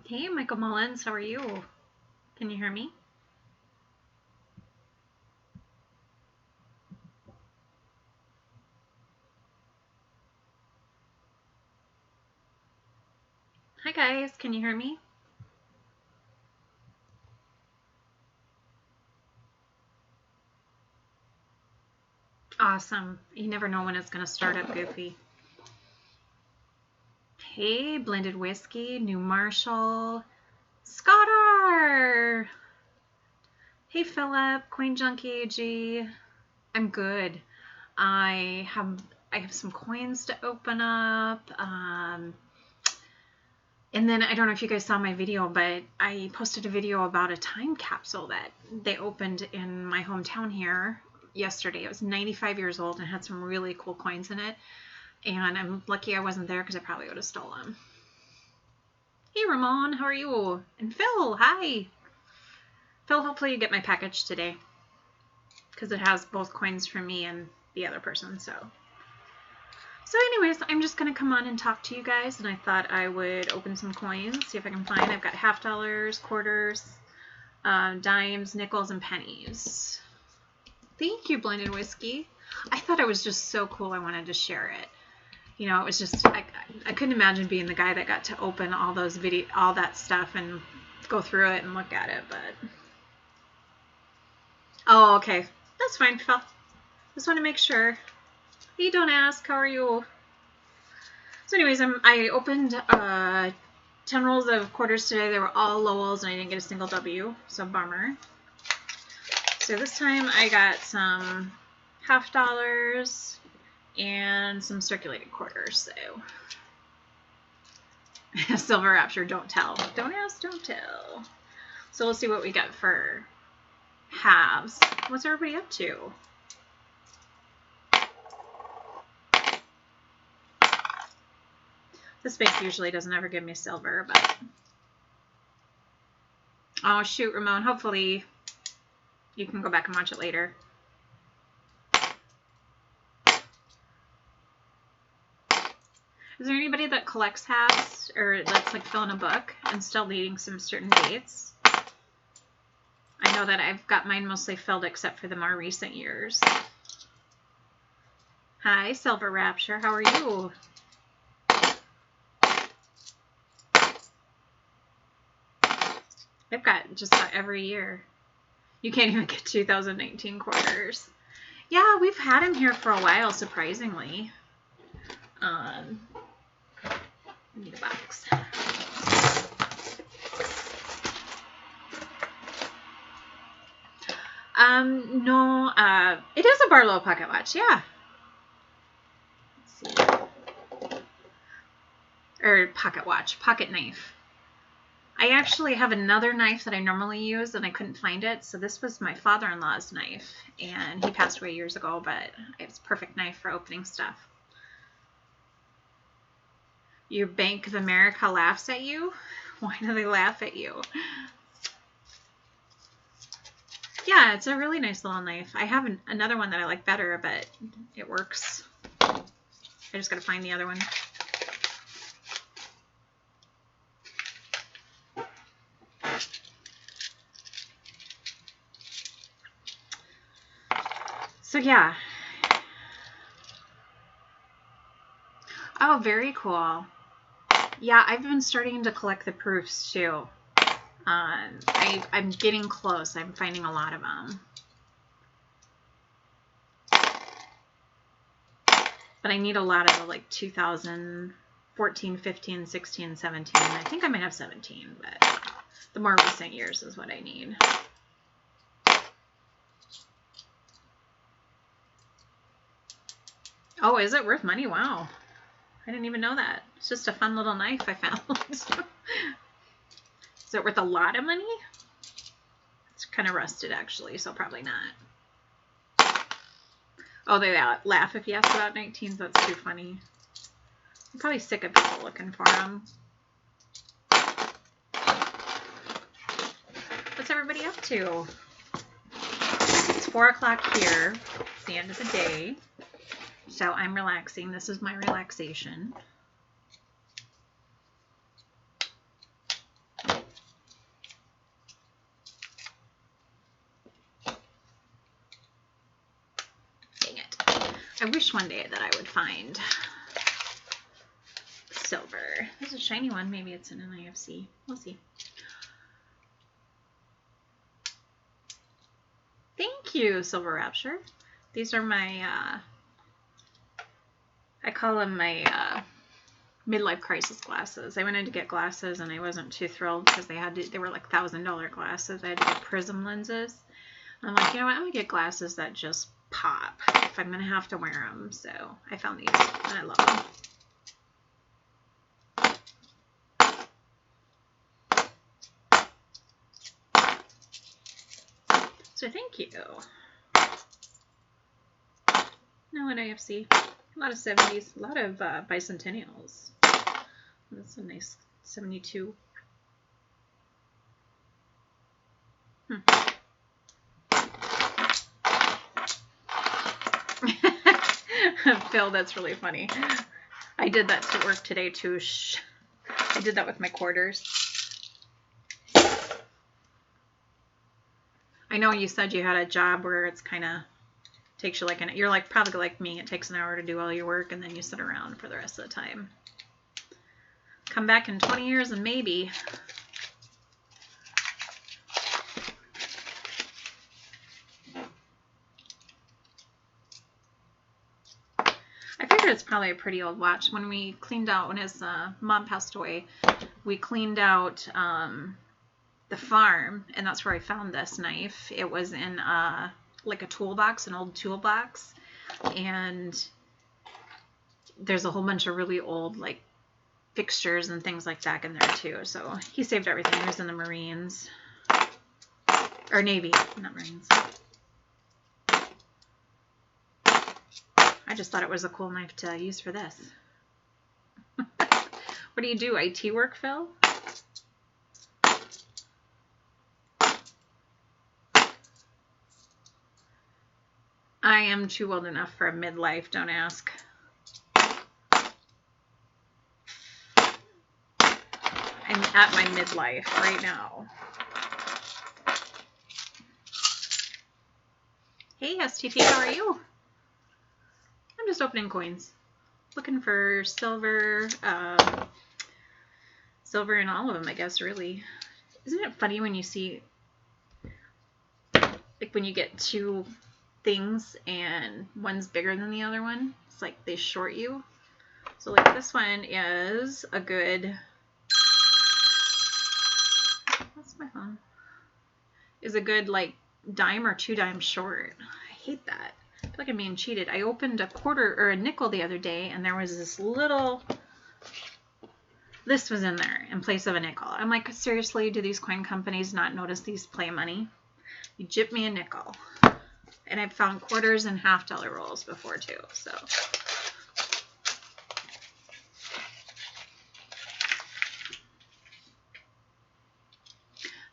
Hey, Michael Mullins, how are you? Can you hear me? Hi guys, can you hear me? Awesome. You never know when it's going to start up goofy. Hey, Blended Whiskey, New Marshall, Scott R. Hey, Philip, Queen Junkie AG. I'm good. I have some coins to open up. And then I don't know if you guys saw my video, but I posted a video about a time capsule that they opened in my hometown here yesterday. It was 95 years old and had some really cool coins in it. And I'm lucky I wasn't there because I probably would have stolen them. Hey, Ramon, how are you? And Phil, hi. Phil, hopefully you get my package today because it has both coins for me and the other person, so anyways, I'm just going to come on and talk to you guys, and I thought I would open some coins, see if I can find. I've got half dollars, quarters, dimes, nickels, and pennies. Thank you, Blended Whiskey. I thought it was just so cool I wanted to share it. You know, it was just, I couldn't imagine being the guy that got to open all all that stuff and go through it and look at it, but... Oh, okay. That's fine, Phil. Just want to make sure. Hey, don't ask. How are you? So anyways, I opened 10 rolls of quarters today. They were all Lowells, and I didn't get a single W, so bummer. So this time I got some half dollars and some circulated quarters. So Silver Rapture, don't tell. Don't ask, don't tell. So we'll see what we got for halves. What's everybody up to? This bank usually doesn't ever give me silver, but... Oh, shoot, Ramon. Hopefully you can go back and watch it later. Is there anybody that collects halves or that's like filling a book and still needing some certain dates? I know that I've got mine mostly filled except for the more recent years. Hi, Silver Rapture. How are you? I've got just about every year. You can't even get 2019 quarters. Yeah, we've had him here for a while, surprisingly. I need a box. No, it is a Barlow pocket watch, yeah. Let's see. Or pocket watch, pocket knife. I actually have another knife that I normally use, and I couldn't find it, so this was my father-in-law's knife, and he passed away years ago, but it's a perfect knife for opening stuff. Your Bank of America laughs at you? Why do they laugh at you? Yeah, it's a really nice little knife. I have another one that I like better, but it works. I just gotta find the other one. So yeah. Oh, very cool. Yeah, I've been starting to collect the proofs too. I'm getting close. I'm finding a lot of them. But I need a lot of the like 2014, 15, 16, 17. I think I might have 17, but the more recent years is what I need. Oh, is it worth money? Wow. I didn't even know that. It's just a fun little knife I found. Is it worth a lot of money? It's kind of rusted, actually, so probably not. Oh, they laugh if you ask about 19s. That's too funny. I'm probably sick of people looking for them. What's everybody up to? It's 4 o'clock here. It's the end of the day. So I'm relaxing. This is my relaxation. wish one day that I would find silver. There's a shiny one. Maybe it's an NIFC. We'll see. Thank you, Silver Rapture. These are my, I call them my midlife crisis glasses. I wanted to get glasses and I wasn't too thrilled because they were like $1,000 glasses. I had to get prism lenses. I'm like, you know what? I'm going to get glasses that just pop if I'm going to have to wear them. So I found these and I love them. So thank you. No NIFC. A lot of 70s. A lot of bicentennials. That's a nice 72. Phil, that's really funny. I did that at work today too. I did that with my quarters. I know you said you had a job where it's kind of takes you like you're like probably like me. It takes an hour to do all your work and then you sit around for the rest of the time. Come back in 20 years and maybe. I figured it's probably a pretty old watch. When we cleaned out, when his mom passed away, we cleaned out the farm, and that's where I found this knife. It was in like a toolbox, an old toolbox, and there's a whole bunch of really old like fixtures and things like that in there too. So he saved everything. He was in the Marines or Navy, not Marines. I just thought it was a cool knife to use for this. What do you do? IT work, Phil? I am too old enough for a midlife, don't ask. I'm at my midlife right now. Hey, STP, how are you? I'm just opening coins. Looking for silver, silver in all of them, I guess, really. Isn't it funny when you see, like when you get two things and one's bigger than the other one? It's like they short you. So like this one is a good, what's my phone? Is a good like dime or 2 dimes short. I hate that. I feel like I'm being cheated. I opened a quarter or a nickel the other day and there was this little, this was in there in place of a nickel. I'm like, seriously, do these coin companies not notice these play money? You gypped me a nickel. And I've found quarters and $half rolls before too, so.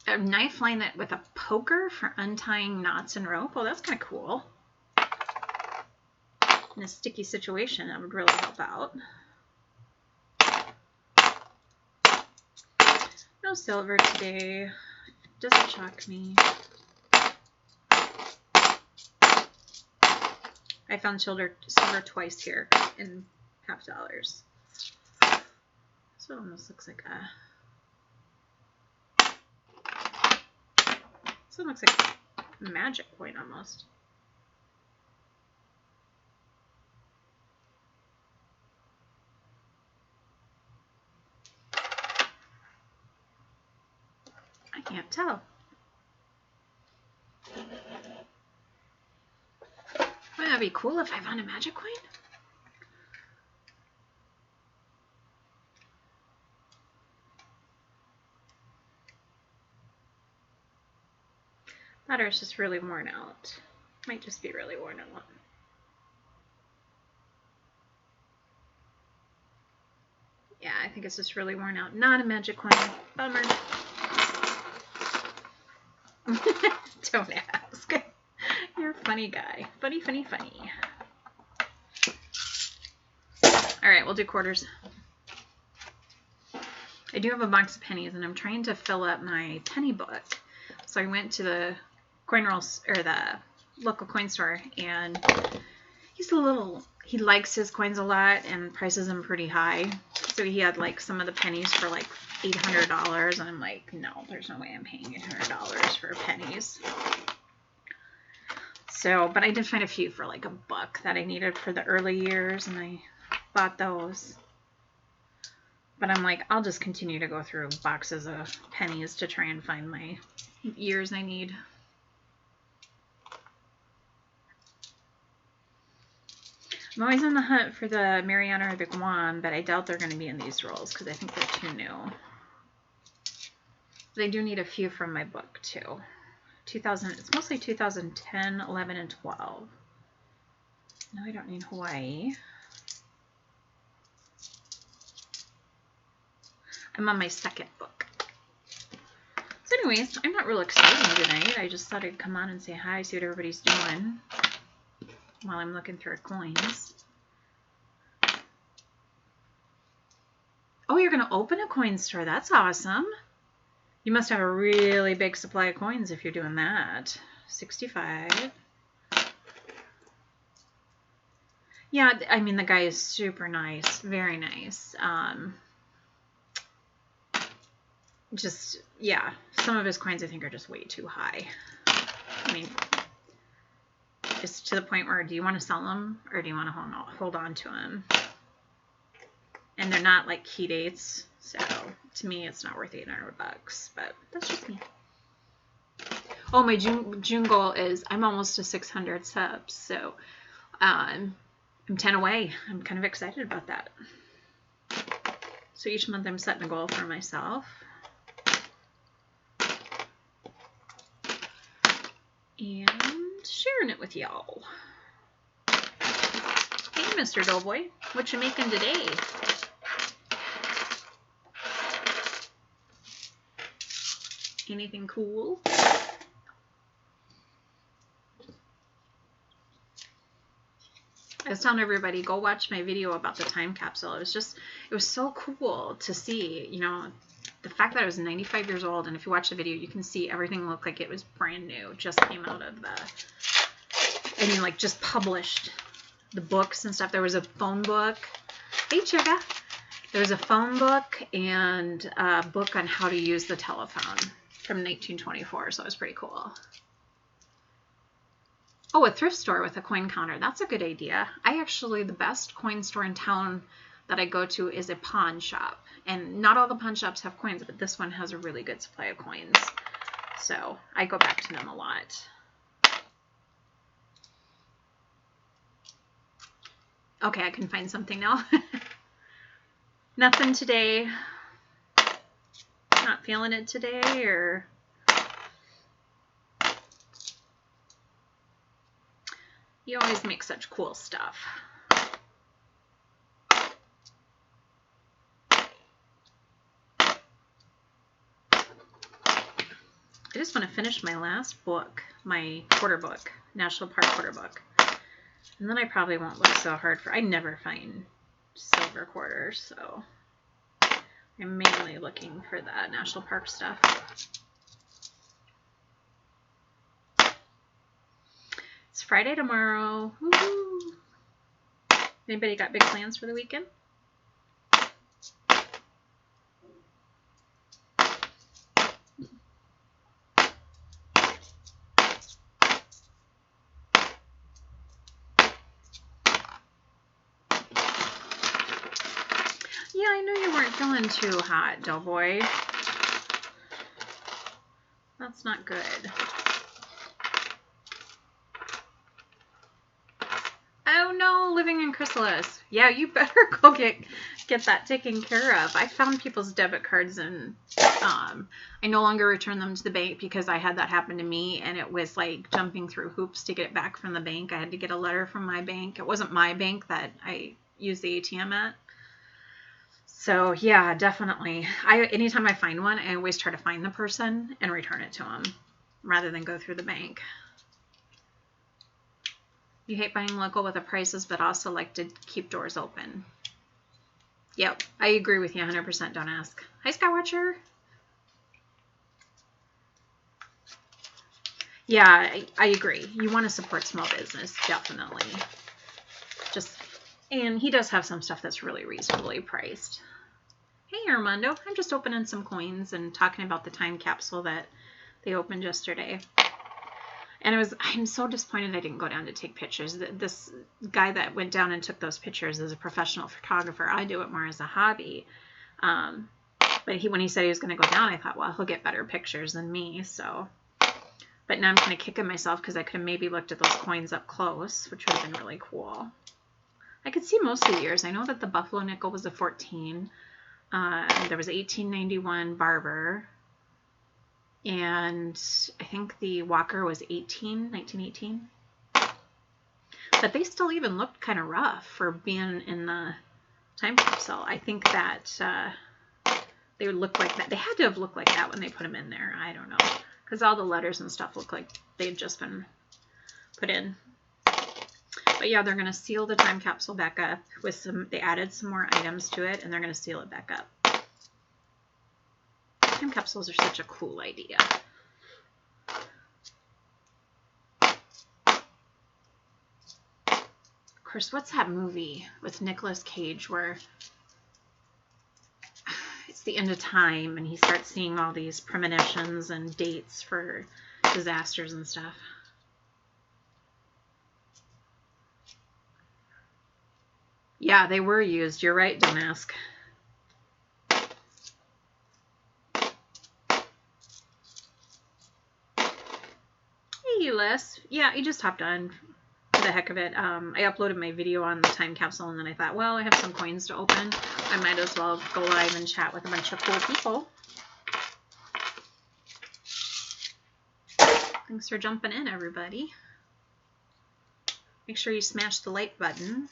A knife line that with a poker for untying knots and rope. Well, that's kind of cool. In a sticky situation, that would really help out. No silver today. Doesn't shock me. I found silver twice here in $half. So it almost looks like a. So it looks like a magic coin almost. I can't tell. Wouldn't that be cool if I found a magic coin? Batter's just really worn out. Might just be really worn out. Yeah, I think it's just really worn out. Not a magic coin. Bummer. Don't ask. You're a funny guy. Funny, funny, funny. All right, we'll do quarters. I do have a box of pennies, and I'm trying to fill up my penny book. So I went to the coin rolls or the local coin store and used a little he likes his coins a lot and prices them pretty high. So he had like some of the pennies for like $800, and I'm like, no, there's no way I'm paying $800 for pennies. So, but I did find a few for like $1 that I needed for the early years, and I bought those. But I'm like, I'll just continue to go through boxes of pennies to try and find my years I need. I'm always on the hunt for the Mariana or the Guam, but I doubt they're going to be in these rolls because I think they're too new. But I do need a few from my book too. It's mostly 2010, 11, and 12. No, I don't need Hawaii. I'm on my second book. So anyways, I'm not real excited tonight. I just thought I'd come on and say hi, see what everybody's doing while I'm looking through coins. Oh, you're going to open a coin store. That's awesome. You must have a really big supply of coins if you're doing that. 65. Yeah, I mean, the guy is super nice. Very nice. Just, yeah, some of his coins I think are just way too high. I mean, it's to the point where do you want to sell them or do you want to hold on to them? And they're not like key dates, so to me it's not worth $800, but that's just me. Oh, my June goal is I'm almost to 600 subs, so I'm 10 away. I'm kind of excited about that. So each month I'm setting a goal for myself. And sharing it with y'all. Hey, Mr. Doughboy, what you making today? Anything cool? I was telling everybody, go watch my video about the time capsule. It was so cool to see, you know, the fact that I was 95 years old, and if you watch the video, you can see everything looked like it was brand new. Just came out of like just published. The books and stuff. There was a phone book. Hey, Chicka. There was a phone book and a book on how to use the telephone from 1924, so it was pretty cool. Oh, a thrift store with a coin counter. That's a good idea. The best coin store in town that I go to is a pawn shop. And not all the pawn shops have coins, but this one has a really good supply of coins. So I go back to them a lot. Okay, I can find something now. Nothing today. Not feeling it today, or... You always make such cool stuff. I just want to finish my last book, my quarter book, National Park quarter book. And then I probably won't look so hard for... I never find silver quarters, so I'm mainly looking for the National Park stuff. It's Friday tomorrow. Woo-hoo. Anybody got big plans for the weekend? Yeah, I know you weren't feeling too hot, Doughboy. That's not good. Oh no, living in Chrysalis. Yeah, you better go get that taken care of. I found people's debit cards and I no longer return them to the bank because I had that happen to me, and it was like jumping through hoops to get it back from the bank. I had to get a letter from my bank. It wasn't my bank that I used the ATM at. So yeah, definitely. Anytime I find one, I always try to find the person and return it to them rather than go through the bank. You hate buying local with the prices, but also like to keep doors open. Yep, I agree with you 100%. Don't ask. Hi, Skywatcher. Yeah, I agree. You want to support small business, definitely. Just And he does have some stuff that's really reasonably priced. Hey, Armando. I'm just opening some coins and talking about the time capsule that they opened yesterday. And I'm so disappointed I didn't go down to take pictures. This guy that went down and took those pictures is a professional photographer. I do it more as a hobby. But when he said he was going to go down, I thought, well, he'll get better pictures than me. So, but now I'm kind of kicking myself because I could have maybe looked at those coins up close, which would have been really cool. I could see most of the years. I know that the Buffalo nickel was a 14. There was 1891 Barber. And I think the Walker was 1918. But they still even looked kind of rough for being in the time capsule. I think that they would look like that. They had to have looked like that when they put them in there. I don't know. Because all the letters and stuff look like they'd just been put in. But yeah, they're going to seal the time capsule back up with they added some more items to it, and they're going to seal it back up. Time capsules are such a cool idea. Of course, what's that movie with Nicolas Cage where it's the end of time and he starts seeing all these premonitions and dates for disasters and stuff? Yeah, they were used. You're right, don't ask. Hey, Les. Yeah, he just hopped on for the heck of it. I uploaded my video on the time capsule, and then I thought, well, I have some coins to open. I might as well go live and chat with a bunch of cool people. Thanks for jumping in, everybody. Make sure you smash the like button.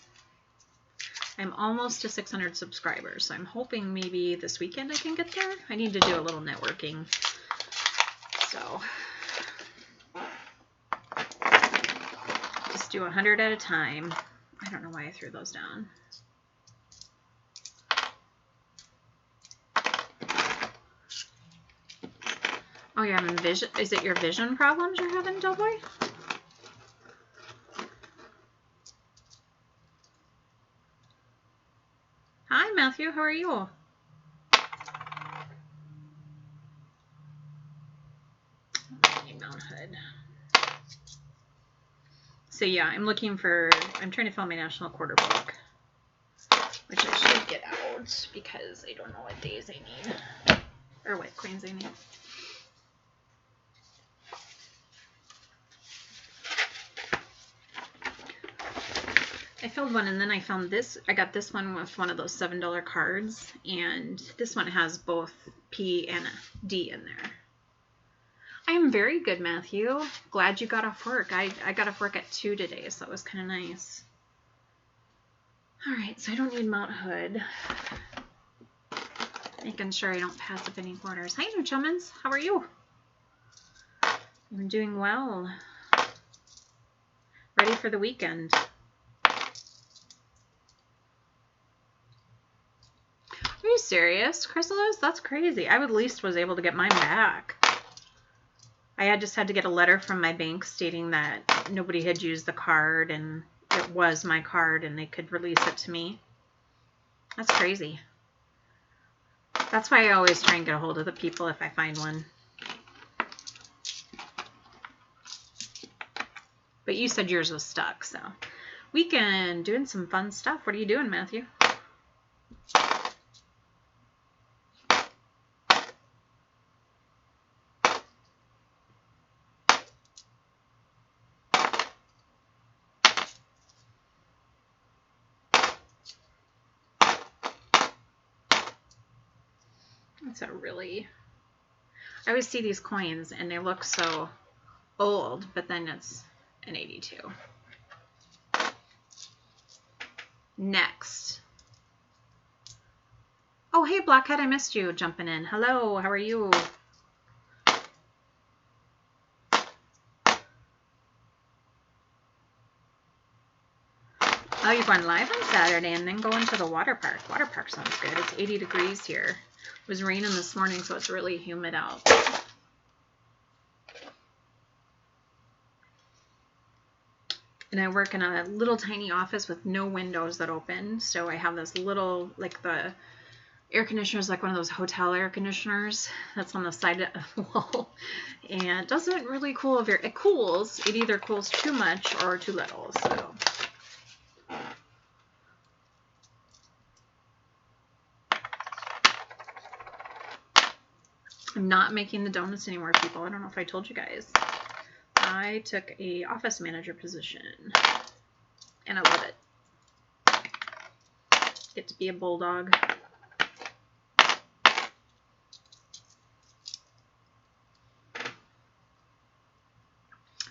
I'm almost to 600 subscribers, so I'm hoping maybe this weekend I can get there. I need to do a little networking. So just do 100 at a time. I don't know why I threw those down. Oh, you're having vision. Is it your vision problems you're having, Doughboy? Hi, Matthew. How are you? Mount Hood. So yeah, I'm trying to fill my National Quarter book, which I should get out because I don't know what days I need, or what coins I need. I filled one, and then I found this. I got this one with one of those $7 cards, and this one has both P and D in there. I am very good, Matthew. Glad you got off work. I got off work at 2 today, so that was kind of nice. All right, so I don't need Mount Hood. Making sure I don't pass up any quarters. Hi, New Chummins. How are you? I'm doing well. Ready for the weekend. Are you serious, Chrysalis? That's crazy. I at least was able to get mine back. I just had to get a letter from my bank stating that nobody had used the card and it was my card and they could release it to me. That's crazy. That's why I always try and get a hold of the people if I find one. But you said yours was stuck, so. Weekend, doing some fun stuff. What are you doing, Matthew? I always see these coins and they look so old, but then it's an 82. Next. Oh, hey, Blackhead, I missed you jumping in. Hello, how are you? Oh, you're going live on Saturday and then going to the water park. Water park sounds good. It's 80 degrees here. It was raining this morning, so it's really humid out. And I work in a little tiny office with no windows that open. So I have this little, like the air conditioner is like one of those hotel air conditioners that's on the side of the wall. And it doesn't really cool very, it cools. It either cools too much or too little. So I'm not making the donuts anymore, people. I don't know if I told you guys. I took a office manager position, and I love it. Get to be a bulldog.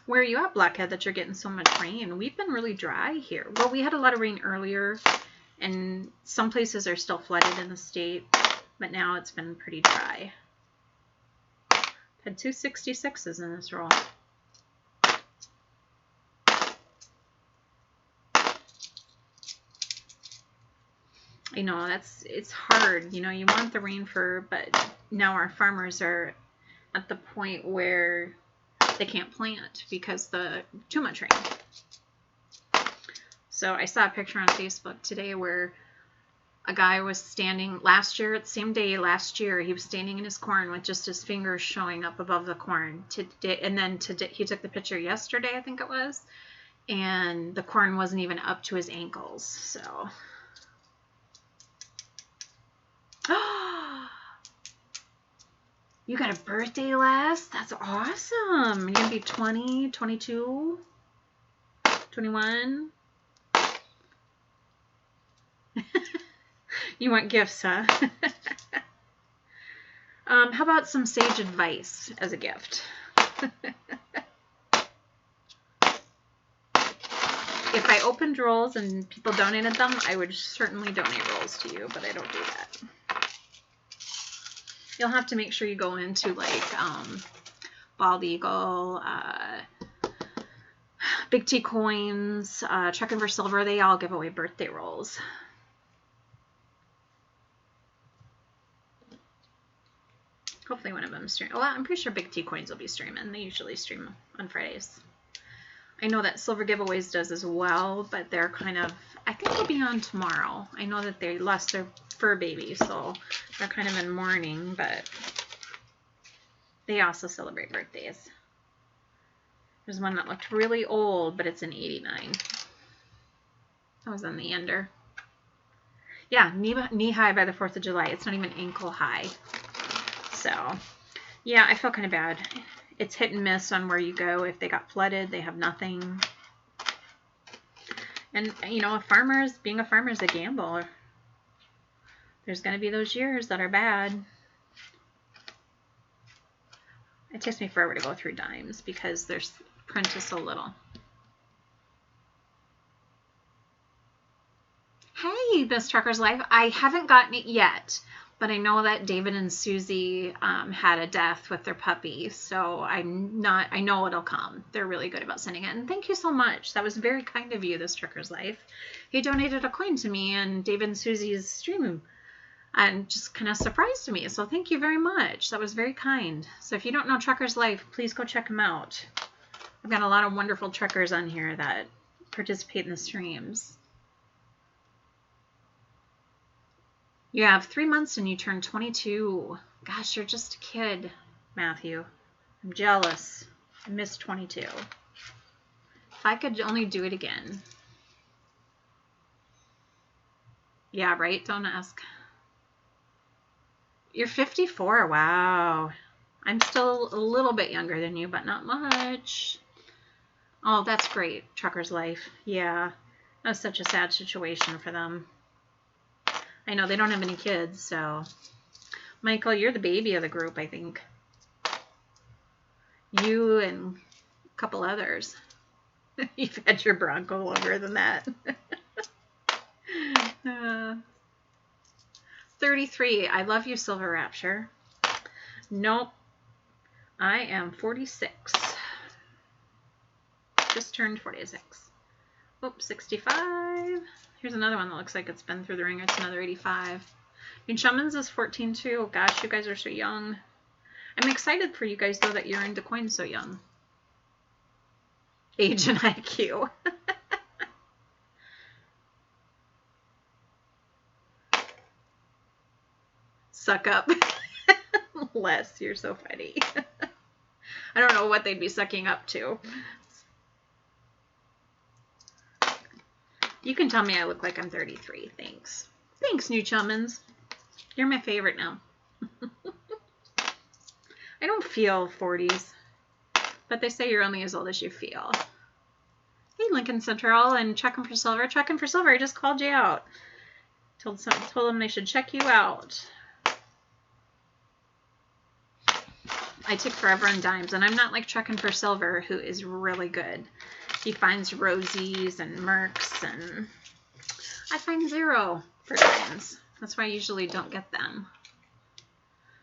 Where are you at, Blackhead, that you're getting so much rain? We've been really dry here. Well, we had a lot of rain earlier, and some places are still flooded in the state, but now it's been pretty dry. Had 2 66s in this roll. I know it's hard. You know, you want the rain but now our farmers are at the point where they can't plant because too much rain. So I saw a picture on Facebook today where a guy was standing last year, the same day last year, he was standing in his corn with just his fingers showing up above the corn. And then he took the picture yesterday, I think it was, and the corn wasn't even up to his ankles. So you got a birthday, Les? That's awesome. You're going to be 20, 22, 21. You want gifts, huh? How about some sage advice as a gift? If I opened rolls and people donated them, I would certainly donate rolls to you, but I don't do that. You'll have to make sure you go into like Bald Eagle, Big T Coins, Truck and for Silver. They all give away birthday rolls. Hopefully one of them stream. Well, I'm pretty sure Big T Coins will be streaming. They usually stream on Fridays. I know that Silver Giveaways does as well, but they're kind of, I think they'll be on tomorrow. I know that they lost their fur baby, so they're kind of in mourning, but they also celebrate birthdays. There's one that looked really old, but it's an 89. That was on the ender. Yeah, knee high by the 4th of July. It's not even ankle high. So, yeah, I feel kind of bad. It's hit and miss on where you go. If they got flooded, they have nothing. And, you know, being a farmer is a gamble. There's going to be those years that are bad. It takes me forever to go through dimes because there's print is so little. Hey, Miss Trucker's Life. I haven't gotten it yet, but I know that David and Susie had a death with their puppy, so I know it'll come. They're really good about sending it, and thank you so much. That was very kind of you, This Trucker's Life. He donated a coin to me and David and Susie's stream, and just kind of surprised me, so thank you very much. That was very kind. So if you don't know Trucker's Life, please go check him out. I've got a lot of wonderful truckers on here that participate in the streams. You have 3 months and you turn 22. Gosh, you're just a kid, Matthew. I'm jealous. I missed 22. If I could only do it again. Yeah, right? Don't ask. You're 54. Wow. I'm still a little bit younger than you, but not much. Oh, that's great. Trucker's Life. Yeah. That's such a sad situation for them. I know they don't have any kids, so. Michael, you're the baby of the group, I think. You and a couple others. You've had your Bronco longer than that. 33. I love you, Silver Rapture. Nope. I am 46. Just turned 46. Oops, 65. Here's another one that looks like it's been through the ringer. It's another 85. And Shamans is 14 too. Oh gosh, you guys are so young. I'm excited for you guys though that you're into coins so young. Age and IQ. Suck up. Les, you're so funny. I don't know what they'd be sucking up to. You can tell me I look like I'm 33. Thanks. Thanks, New Chummins. You're my favorite now. I don't feel 40s, but they say you're only as old as you feel. Hey, Lincoln Central and Checking for Silver. Checking for Silver, I just called you out. Told them they should check you out. I take forever on dimes, and I'm not like Checking for Silver, who is really good. He finds rosies and mercs, and I find 0 for dimes. That's why I usually don't get them.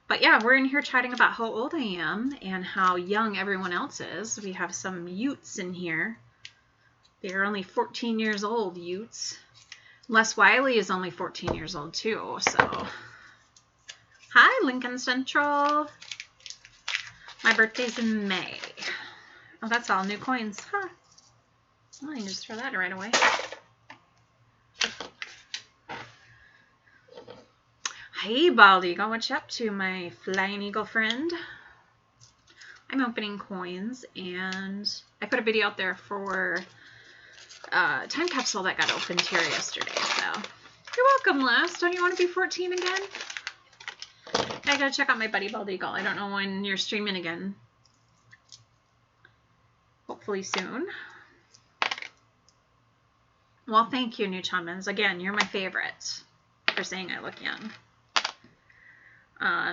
But yeah, we're in here chatting about how old I am and how young everyone else is. We have some Utes in here. They're only 14 years old, Utes. Les Wiley is only 14 years old too, so. Hi, Lincoln Central. My birthday's in May. Oh, that's all new coins. Huh. Well, I can just throw that right away. Hey, Bald Eagle. What you up to, my flying eagle friend? I'm opening coins, and I put a video out there for time capsule that got opened here yesterday. So you're welcome, Les. Don't you want to be 14 again? I gotta check out my buddy Bald Eagle. I don't know when you're streaming again. Hopefully soon. Well, thank you, New Chummins. Again, you're my favorite for saying I look young.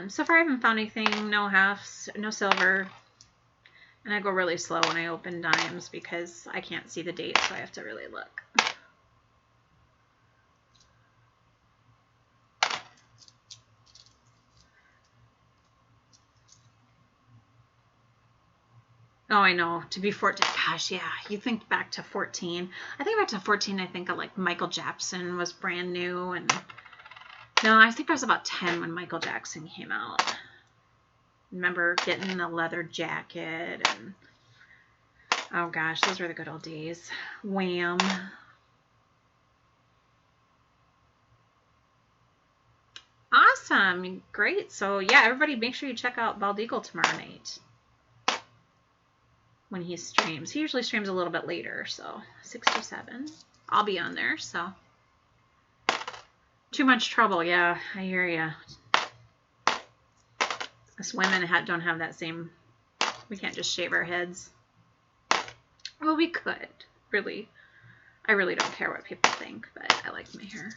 So far I haven't found anything, no halves, no silver, and I go really slow when I open dimes because I can't see the date, so I have to really look. Oh, I know, to be 14, gosh, yeah, you think back to 14. I think back to 14, I think of like Michael Jackson was brand new, and no, I think I was about 10 when Michael Jackson came out. Remember getting a leather jacket and, oh gosh, those were the good old days. Wham. Awesome. Great. So yeah, everybody make sure you check out Bald Eagle tomorrow night when he streams. He usually streams a little bit later, so 6 to 7. I'll be on there, so. Too much trouble, yeah, I hear ya. Us women don't have that same, we can't just shave our heads. Well, we could, really. I really don't care what people think, but I like my hair.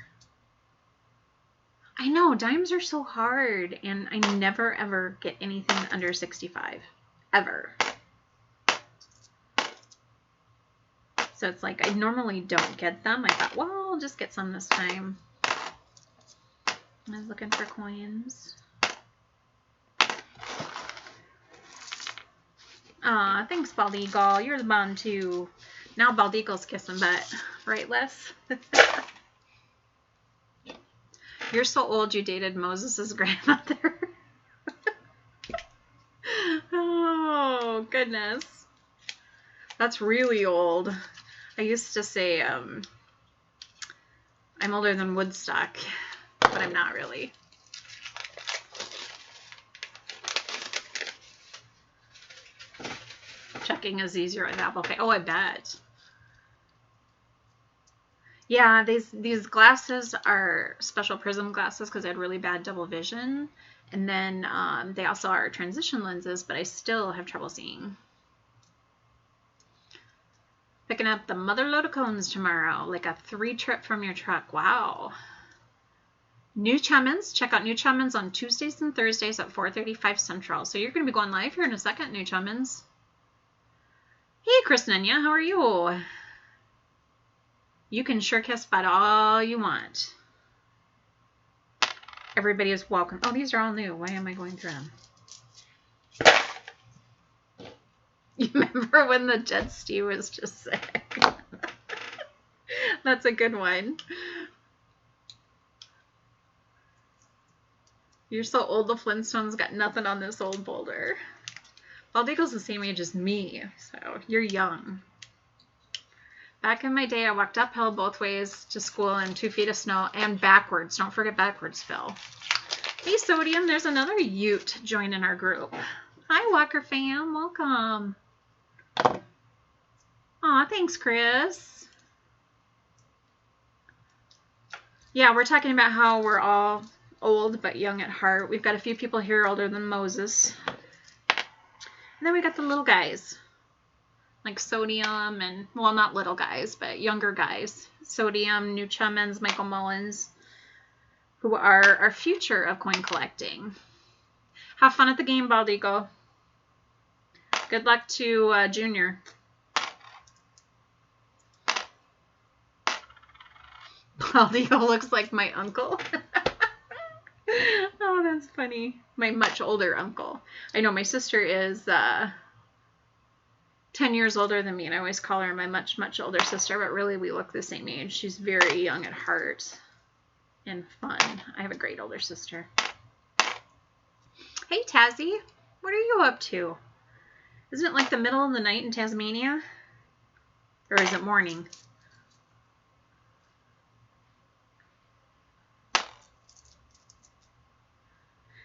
I know, dimes are so hard, and I never ever get anything under 65. Ever. So it's like, I normally don't get them. I thought, well, I'll just get some this time. I was looking for coins. Aw, thanks, Bald Eagle. You're the bomb, too. Now Bald Eagle's kissing butt. Right, Les? You're so old you dated Moses' grandmother. Oh, goodness. That's really old. I used to say I'm older than Woodstock, but I'm not really. Checking is easier with Apple Pay. Oh, I bet. Yeah, these glasses are special prism glasses because I had really bad double vision. And then they also are transition lenses, but I still have trouble seeing. Picking up the mother load of cones tomorrow, like a 3-trip from your truck. Wow. New Chummins. Check out New Chummins on Tuesdays and Thursdays at 4:35 Central. So you're going to be going live here in a second, New Chummins. Hey, Chris Nanya, how are you? You can sure kiss butt all you want. Everybody is welcome. Oh, these are all new. Why am I going through them? You remember when the jet ski was just sick? That's a good one. You're so old, the Flintstones got nothing on this old boulder. Bald Eagle's the same age as me, so you're young. Back in my day, I walked uphill both ways to school in 2 feet of snow and backwards. Don't forget backwards, Phil. Hey, Sodium, there's another Ute joining our group. Hi, Walker fam. Welcome. Aw, thanks, Chris. Yeah, we're talking about how we're all old but young at heart. We've got a few people here older than Moses. And then we got the little guys, like Sodium and, well, not little guys, but younger guys. Sodium, New Chummins, Michael Mullins, who are our future of coin collecting. Have fun at the game, Baldigo. Good luck to Junior. Baldigo looks like my uncle. Oh, that's funny. My much older uncle. I know my sister is 10 years older than me, and I always call her my much, much older sister, but really we look the same age. She's very young at heart and fun. I have a great older sister. Hey, Tazzy. What are you up to? Isn't it like the middle of the night in Tasmania? Or is it morning?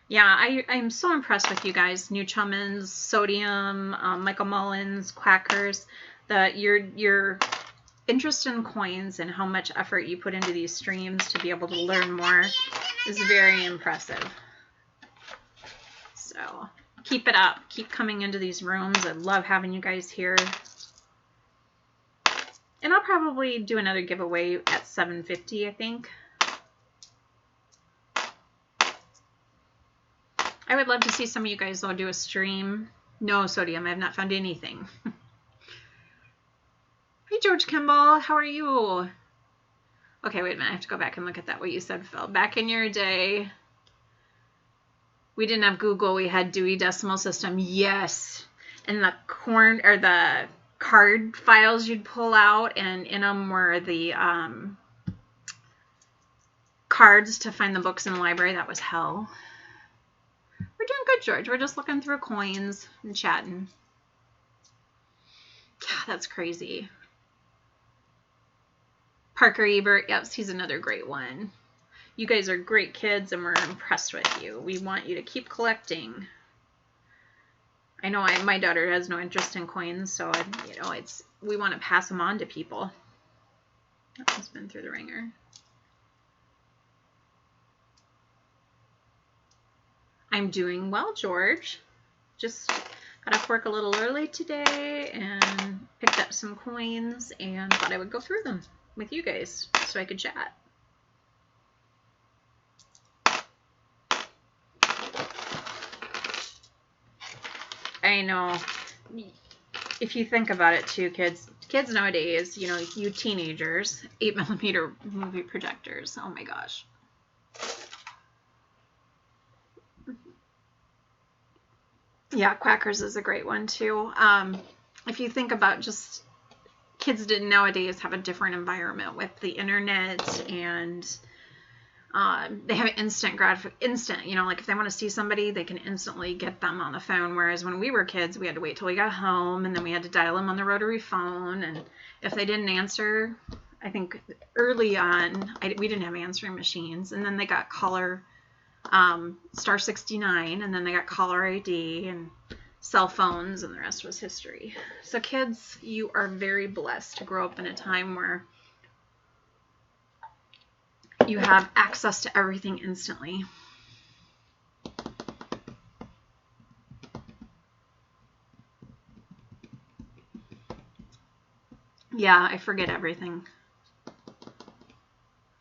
Yeah, I'm so impressed with you guys. New Chummins, Sodium, Michael Mullins, Quackers. Your interest in coins and how much effort you put into these streams to be able to learn more is very impressive. So keep it up. Keep coming into these rooms. I love having you guys here. And I'll probably do another giveaway at 7:50, I think. I would love to see some of you guys all do a stream. No, Sodium, I have not found anything. Hey, George Kimball, how are you? Okay, wait a minute. I have to go back and look at that, what you said, Phil. Back in your day, we didn't have Google. We had Dewey Decimal System. Yes. And the card files you'd pull out, and in them were the cards to find the books in the library. That was hell. We're doing good, George. We're just looking through coins and chatting. God, that's crazy. Parker Ebert, yes, he's another great one. You guys are great kids, and we're impressed with you. We want you to keep collecting. I know my daughter has no interest in coins, so we want to pass them on to people. That one's been through the ringer. I'm doing well, George. Just got off work a little early today and picked up some coins and thought I would go through them with you guys so I could chat. I know. If you think about it too, kids nowadays, you teenagers, 8mm movie projectors. Oh my gosh. Yeah, Quackers is a great one too. If you think about just kids nowadays have a different environment with the internet, and they have instant, like if they want to see somebody, they can instantly get them on the phone. Whereas when we were kids, we had to wait till we got home, and then we had to dial them on the rotary phone. And if they didn't answer, I think early on, we didn't have answering machines, and then they got caller star 69, and then they got caller ID and cell phones, and the rest was history. So kids, you are very blessed to grow up in a time where you have access to everything instantly. Yeah, I forget everything.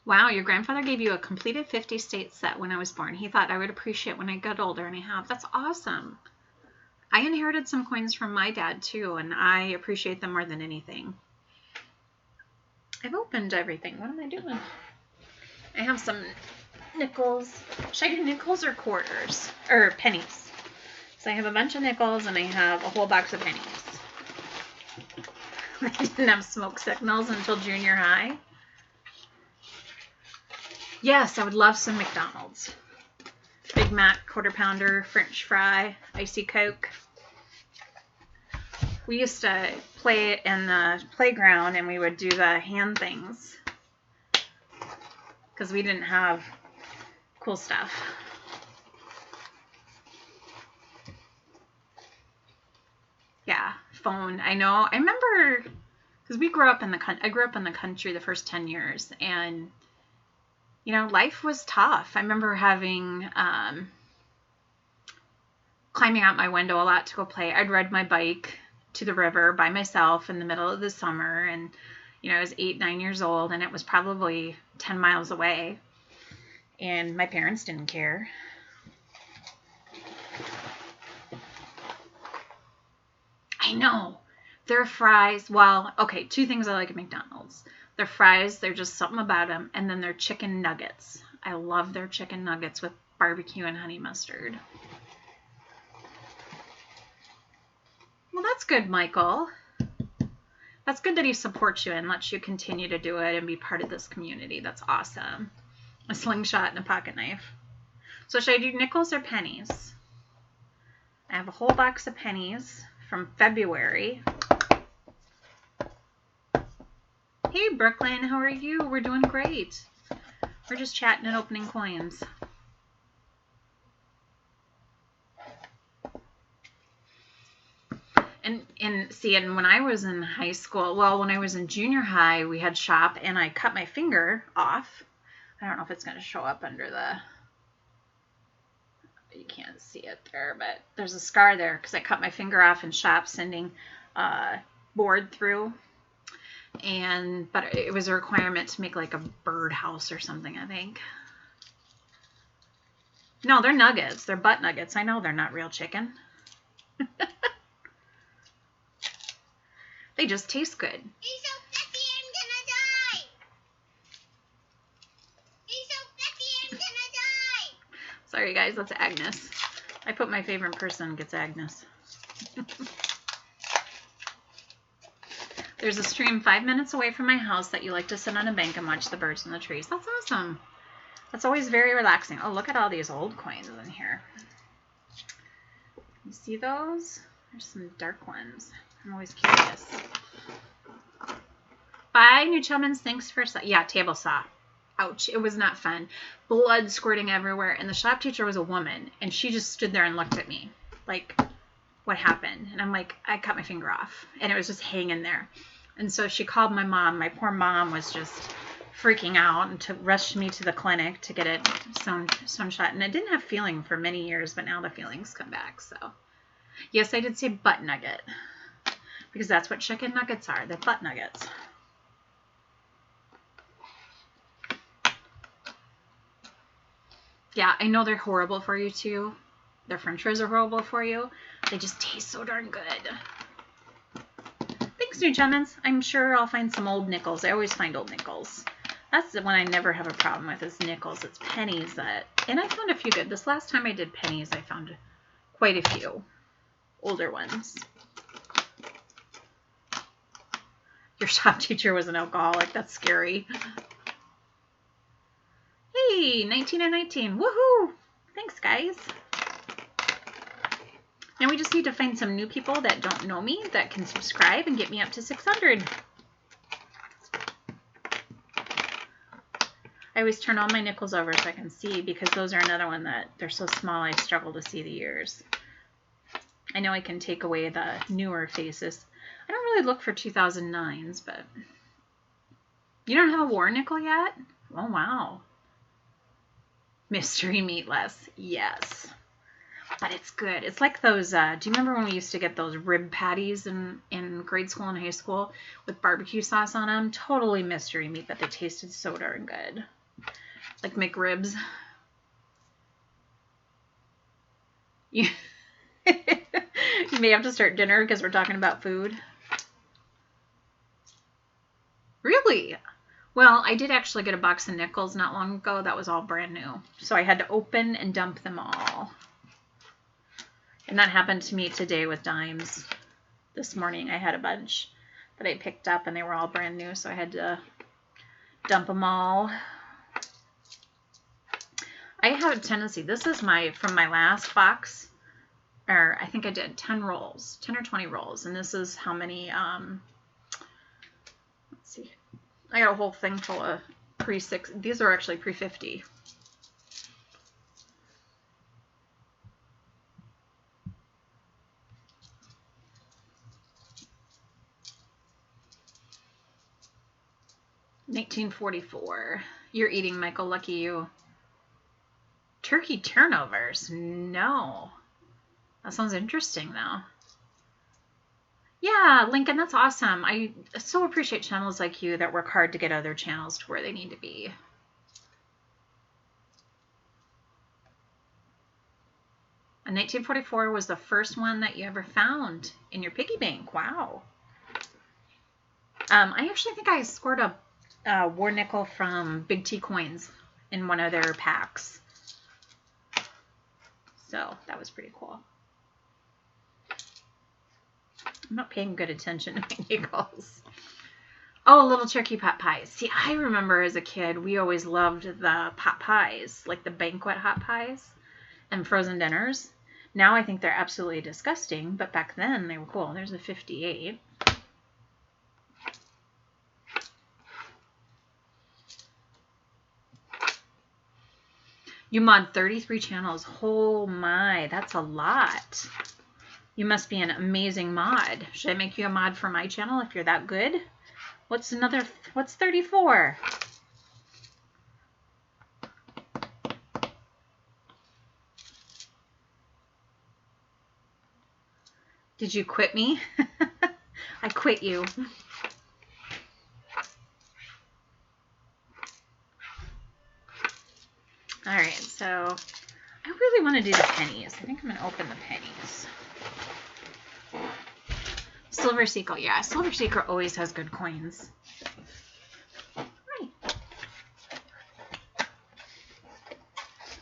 Wow, your grandfather gave you a completed 50-state set when I was born. He thought I would appreciate when I got older, and I have. That's awesome. I inherited some coins from my dad, too, and I appreciate them more than anything. I've opened everything. What am I doing? I have some nickels. Should I do nickels or quarters? Or pennies? So I have a bunch of nickels, and I have a whole box of pennies. I didn't have smoke signals until junior high. Yes, I would love some McDonald's. Big Mac, quarter pounder, French fry, icy Coke. We used to play it in the playground, and we would do the hand things because we didn't have cool stuff. Yeah, phone. I know. I remember because we grew up in I grew up in the country the first 10 years, and life was tough. I remember having climbing out my window a lot to go play. I'd ride my bike to the river by myself in the middle of the summer, and I was 8, 9 years old, and it was probably 10 miles away, and my parents didn't care. I know. Their fries, well, okay, 2 things I like at McDonald's. Their fries, they're just something about them, and then their chicken nuggets. I love their chicken nuggets with barbecue and honey mustard. Well, that's good, Michael. That's good that he supports you and lets you continue to do it and be part of this community. That's awesome. A slingshot and a pocket knife. So should I do nickels or pennies? I have a whole box of pennies from February. Hey, Brooklyn, how are you? We're doing great. We're just chatting and opening coins. And when I was in high school, well, when I was in junior high, we had shop, and I cut my finger off. I don't know if it's going to show up under you can't see it there, but there's a scar there because I cut my finger off in shop sending board through. But it was a requirement to make like a birdhouse or something, I think. No, they're nuggets. They're butt nuggets. I know they're not real chicken. They just taste good. He's so fluffy, I'm gonna die. He's so fluffy, I'm gonna die. Sorry, guys. That's Agnes. I put my favorite person gets Agnes. There's a stream 5 minutes away from my house that you like to sit on a bank and watch the birds and the trees. That's awesome. That's always very relaxing. Oh, look at all these old coins in here. You see those? There's some dark ones. I'm always curious. Bye, New Chumans. Thanks for... Yeah, table saw. Ouch. It was not fun. Blood squirting everywhere. And the shop teacher was a woman. And she just stood there and looked at me. Like, what happened? And I'm like, I cut my finger off. And it was just hanging there. And so she called my mom. My poor mom was just freaking out and rushed me to the clinic to get it sewn shut. And I didn't have feeling for many years, but now the feelings come back. So, yes, I did say butt nugget. Because that's what chicken nuggets are. They're butt nuggets. Yeah, I know they're horrible for you too. Their french fries are horrible for you. They just taste so darn good. Thanks, New Chumans. I'm sure I'll find some old nickels. I always find old nickels. That's the one I never have a problem with is nickels. It's pennies and I found a few good. This last time I did pennies, I found quite a few older ones. Your shop teacher was an alcoholic. That's scary. Hey, 19 and 19. Woohoo! Thanks, guys. Now we just need to find some new people that don't know me that can subscribe and get me up to 600. I always turn all my nickels over so I can see because those are another one that they're so small I struggle to see the ears. I know I can take away the newer faces. I don't really look for 2009s, but you don't have a war nickel yet? Oh, wow. Mystery meatless. Yes. But it's good. It's like those, do you remember when we used to get those rib patties in grade school and high school with barbecue sauce on them? Totally mystery meat, but they tasted so darn good. Like McRibs. You may have to start dinner because we're talking about food. Really? Well, I did actually get a box of nickels not long ago. That was all brand new. So I had to open and dump them all. And that happened to me today with dimes. This morning I had a bunch that I picked up and they were all brand new. So I had to dump them all. I have a tendency, this is from my last box. Or I think I did 10 rolls, 10 or 20 rolls. And this is how many, let's see. I got a whole thing full of pre-6. These are actually pre-50. 1944. You're eating, Michael. Lucky you. Turkey turnovers. No. That sounds interesting, though. Yeah, Lincoln, that's awesome. I so appreciate channels like you that work hard to get other channels to where they need to be. And 1944 was the first one that you ever found in your piggy bank. Wow. I actually think I scored a war nickel from Big T Coins in one of their packs. So that was pretty cool. I'm not paying good attention to my nickels. Oh, little turkey pot pies. See, I remember as a kid, we always loved the pot pies, like the banquet hot pies and frozen dinners. Now I think they're absolutely disgusting, but back then they were cool. There's a 58. You mod 33 channels. Oh my, that's a lot. You must be an amazing mod. Should I make you a mod for my channel if you're that good? What's 34? Did you quit me? I quit you. All right, so I really want to do the pennies. I think I'm going to open the pennies. Silver Sequel. Yeah, Silver Sequel always has good coins. Hi.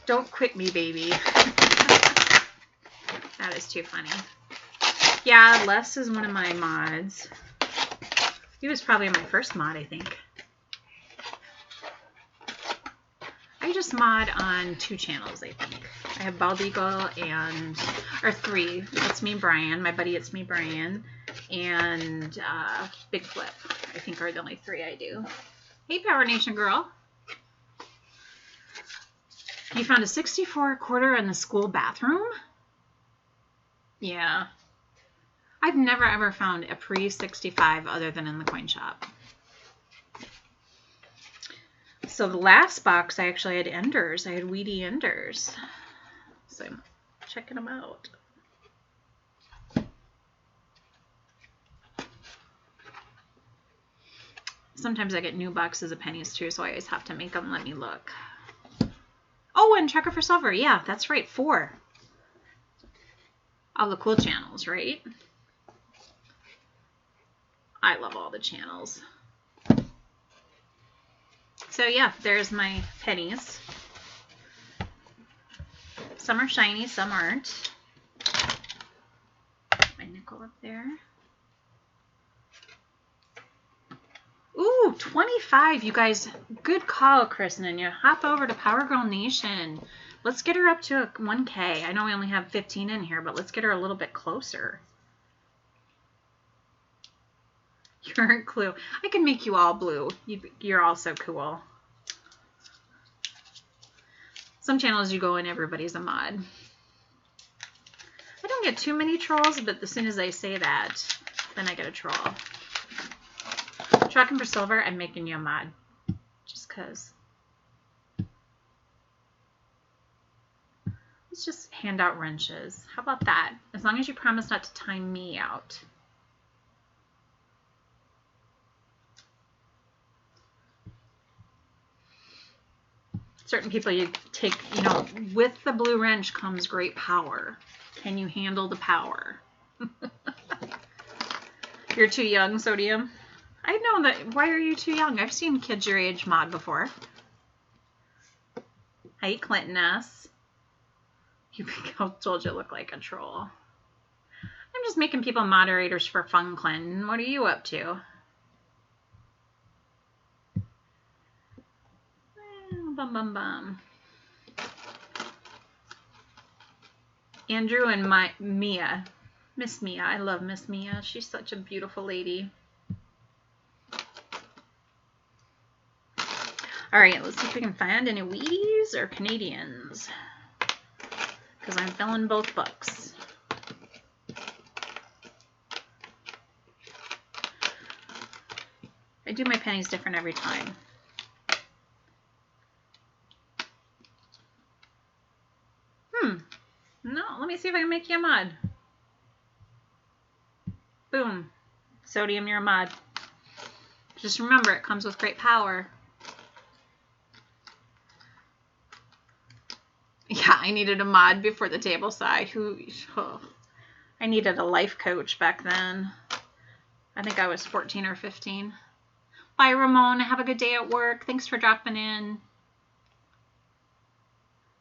Don't quit me, baby. That is too funny. Yeah, Les is one of my mods. He was probably my first mod, I think. I just mod on 2 channels, I think. I have Bald Eagle or 3. It's Me Brian, my buddy It's Me Brian, and Big Flip, I think are the only 3 I do. Hey, Power Nation girl. You found a 64 quarter in the school bathroom? Yeah. I've never ever found a pre-65 other than in the coin shop. So the last box, I actually had enders. I had weedy enders. So I'm checking them out. Sometimes I get new boxes of pennies too, so I always have to make them let me look. Oh, and Checker for Silver. Yeah, that's right. 4. All the cool channels, right? I love all the channels. So yeah, there's my pennies. Some are shiny, some aren't. My nickel up there. Ooh, 25. You guys, good call, Kristen. And you hop over to Power Girl Nation. Let's get her up to 1K. I know we only have 15 in here, but let's get her a little bit closer. You're a clue. I can make you all blue. You're all so cool. Some channels you go in, everybody's a mod. I don't get too many trolls, but as soon as I say that, then I get a troll. Tracking for Silver, I'm making you a mod. Just because. Let's just hand out wrenches. How about that? As long as you promise not to time me out. Certain people you take, with the blue wrench comes great power. Can you handle the power? You're too young, Sodium. I know that. Why are you too young? I've seen kids your age mod before. Hey, Clinton S. You told you look like a troll. I'm just making people moderators for fun, Clinton. What are you up to? Bum, bum, bum. Andrew and Mia. Miss Mia. I love Miss Mia. She's such a beautiful lady. All right, let's see if we can find any Wheaties or Canadians. Because I'm filling both books. I I do my pennies different every time. No, let me see if I can make you a mod. Boom. Sodium, you're a mod. Just remember, it comes with great power. Yeah, I needed a mod before the table side. I needed a life coach back then. I think I was 14 or 15. Bye, Ramon. Have a good day at work. Thanks for dropping in.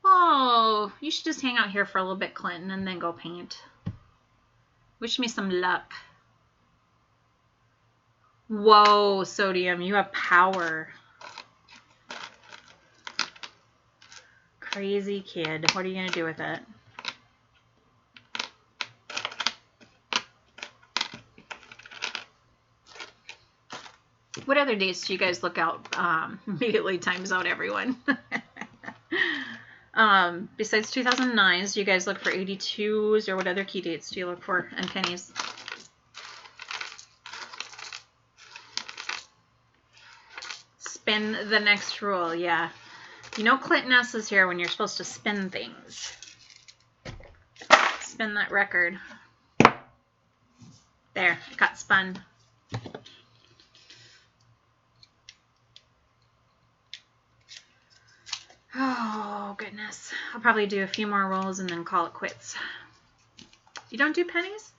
Oh, you should just hang out here for a little bit, Clinton, and then go paint. Wish me some luck. Whoa, Sodium, you have power. Crazy kid. What are you going to do with it? What other dates do you guys look out? Immediately times out everyone. Besides 2009s, do you guys look for 82s, or what other key dates do you look for? And pennies. Spin the next rule, yeah. You know Clinton S is here when you're supposed to spin things. Spin that record. There, it got spun. Oh, goodness. I'll probably do a few more rolls and then call it quits. You don't do pennies?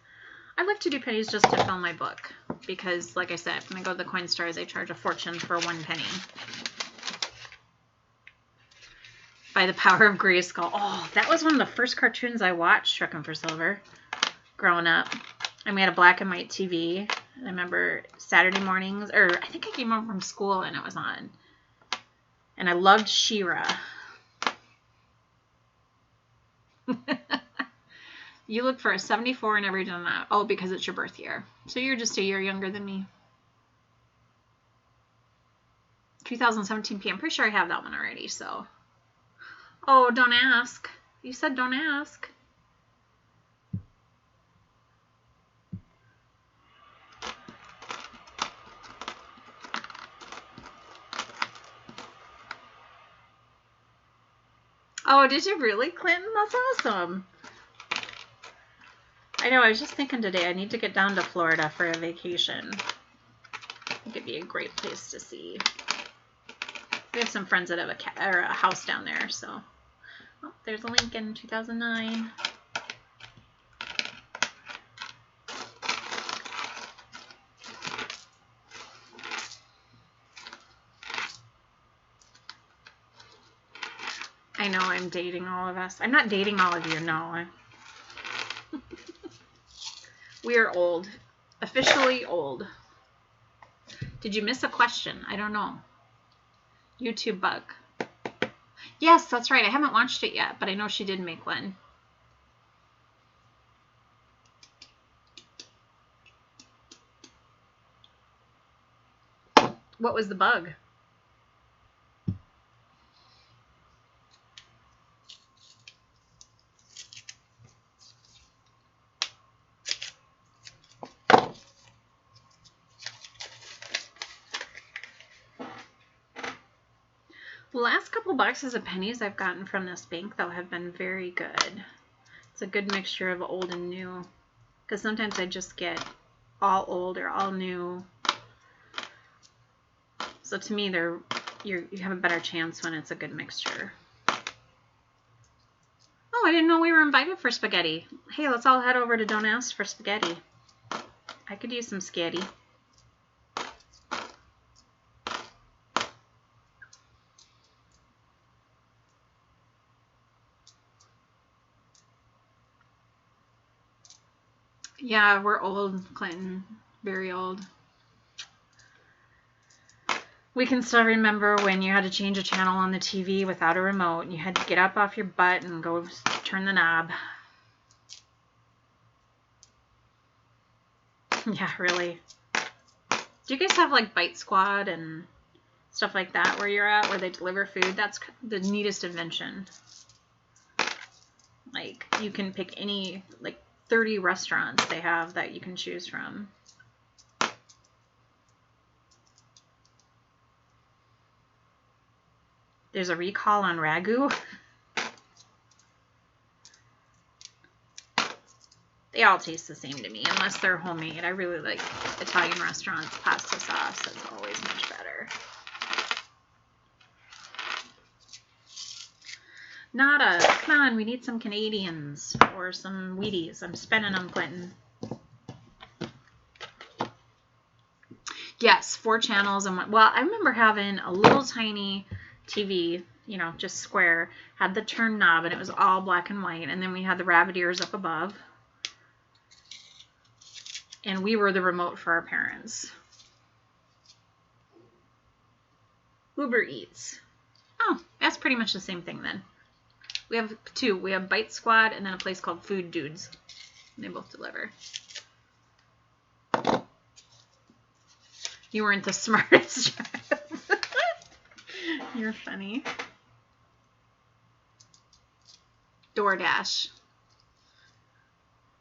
I like to do pennies just to fill my book. Because, like I said, when I go to the coin stores, they charge a fortune for 1 penny. By the power of Grayskull. Oh, that was one of the first cartoons I watched, Truckin' for Silver, growing up. And we had a black and white TV. I remember Saturday mornings, or I think I came home from school and it was on. And I loved She-Ra. You look for a 74 and never done that. Oh, because it's your birth year. So you're just a year younger than me. 2017 p. I'm pretty sure I have that one already, so. Oh, don't ask. You said don't ask. Oh, did you really, Clinton? That's awesome. I know, I was just thinking today, I need to get down to Florida for a vacation. I think it'd be a great place to see. We have some friends that have a house down there, so. Oh, there's a Lincoln, 2009. I know I'm dating all of us. I'm not dating all of you, no. We are old. Officially old. Did you miss a question? I don't know. YouTube bug. Yes, that's right. I haven't watched it yet, but I know she did make one. What was the bug? The last couple boxes of pennies I've gotten from this bank, though, have been very good. It's a good mixture of old and new. Because sometimes I just get all old or all new. So to me, you have a better chance when it's a good mixture. Oh, I didn't know we were invited for spaghetti. Hey, let's all head over to Don't Ask for spaghetti. I could use some spaghetti. Yeah, we're old, Clinton. Very old. We can still remember when you had to change a channel on the TV without a remote. And you had to get up off your butt and go turn the knob. Yeah, really. Do you guys have like Bite Squad and stuff like that where you're at, where they deliver food? That's the neatest invention. Like, you can pick any, like, 30 restaurants they have that you can choose from. There's a recall on ragu. They all taste the same to me, unless they're homemade. I really like Italian restaurants. Pasta sauce, that's always much better. Nada. Come on, we need some Canadians or some Wheaties. I'm spending them, Clinton. Yes, 4 channels and one. Well, I remember having a little tiny TV, you know, just square, had the turn knob, and it was all black and white. And then we had the rabbit ears up above. And we were the remote for our parents. Uber Eats. Oh, that's pretty much the same thing then. We have 2. We have Bite Squad and then a place called Food Dudes. They both deliver. You weren't the smartest. You're funny. DoorDash.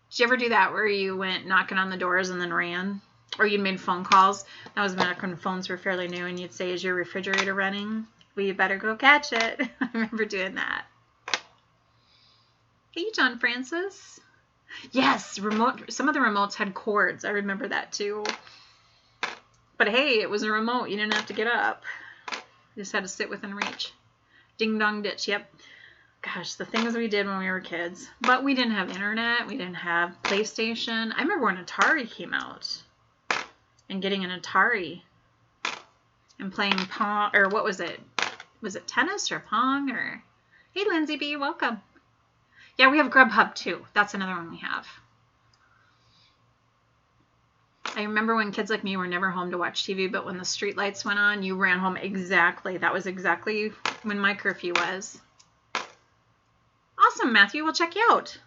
Did you ever do that where you went knocking on the doors and then ran? Or you made phone calls? That was back when phones were fairly new, and you'd say, is your refrigerator running? Well, you better go catch it. I remember doing that. Hey, John Francis. Yes, remote. Some of the remotes had cords. I remember that too. But hey, it was a remote. You didn't have to get up. You just had to sit within reach. Ding dong ditch. Yep. Gosh, the things we did when we were kids. But we didn't have internet. We didn't have PlayStation. I remember when Atari came out. And getting an Atari. And playing Pong. Or what was it? Was it tennis or Pong? Or hey, Lindsay B. Welcome. Yeah, we have Grubhub too. That's another one we have. I remember when kids like me were never home to watch TV, but when the street lights went on, you ran home exactly. That was exactly when my curfew was. Awesome, Matthew. We'll check you out.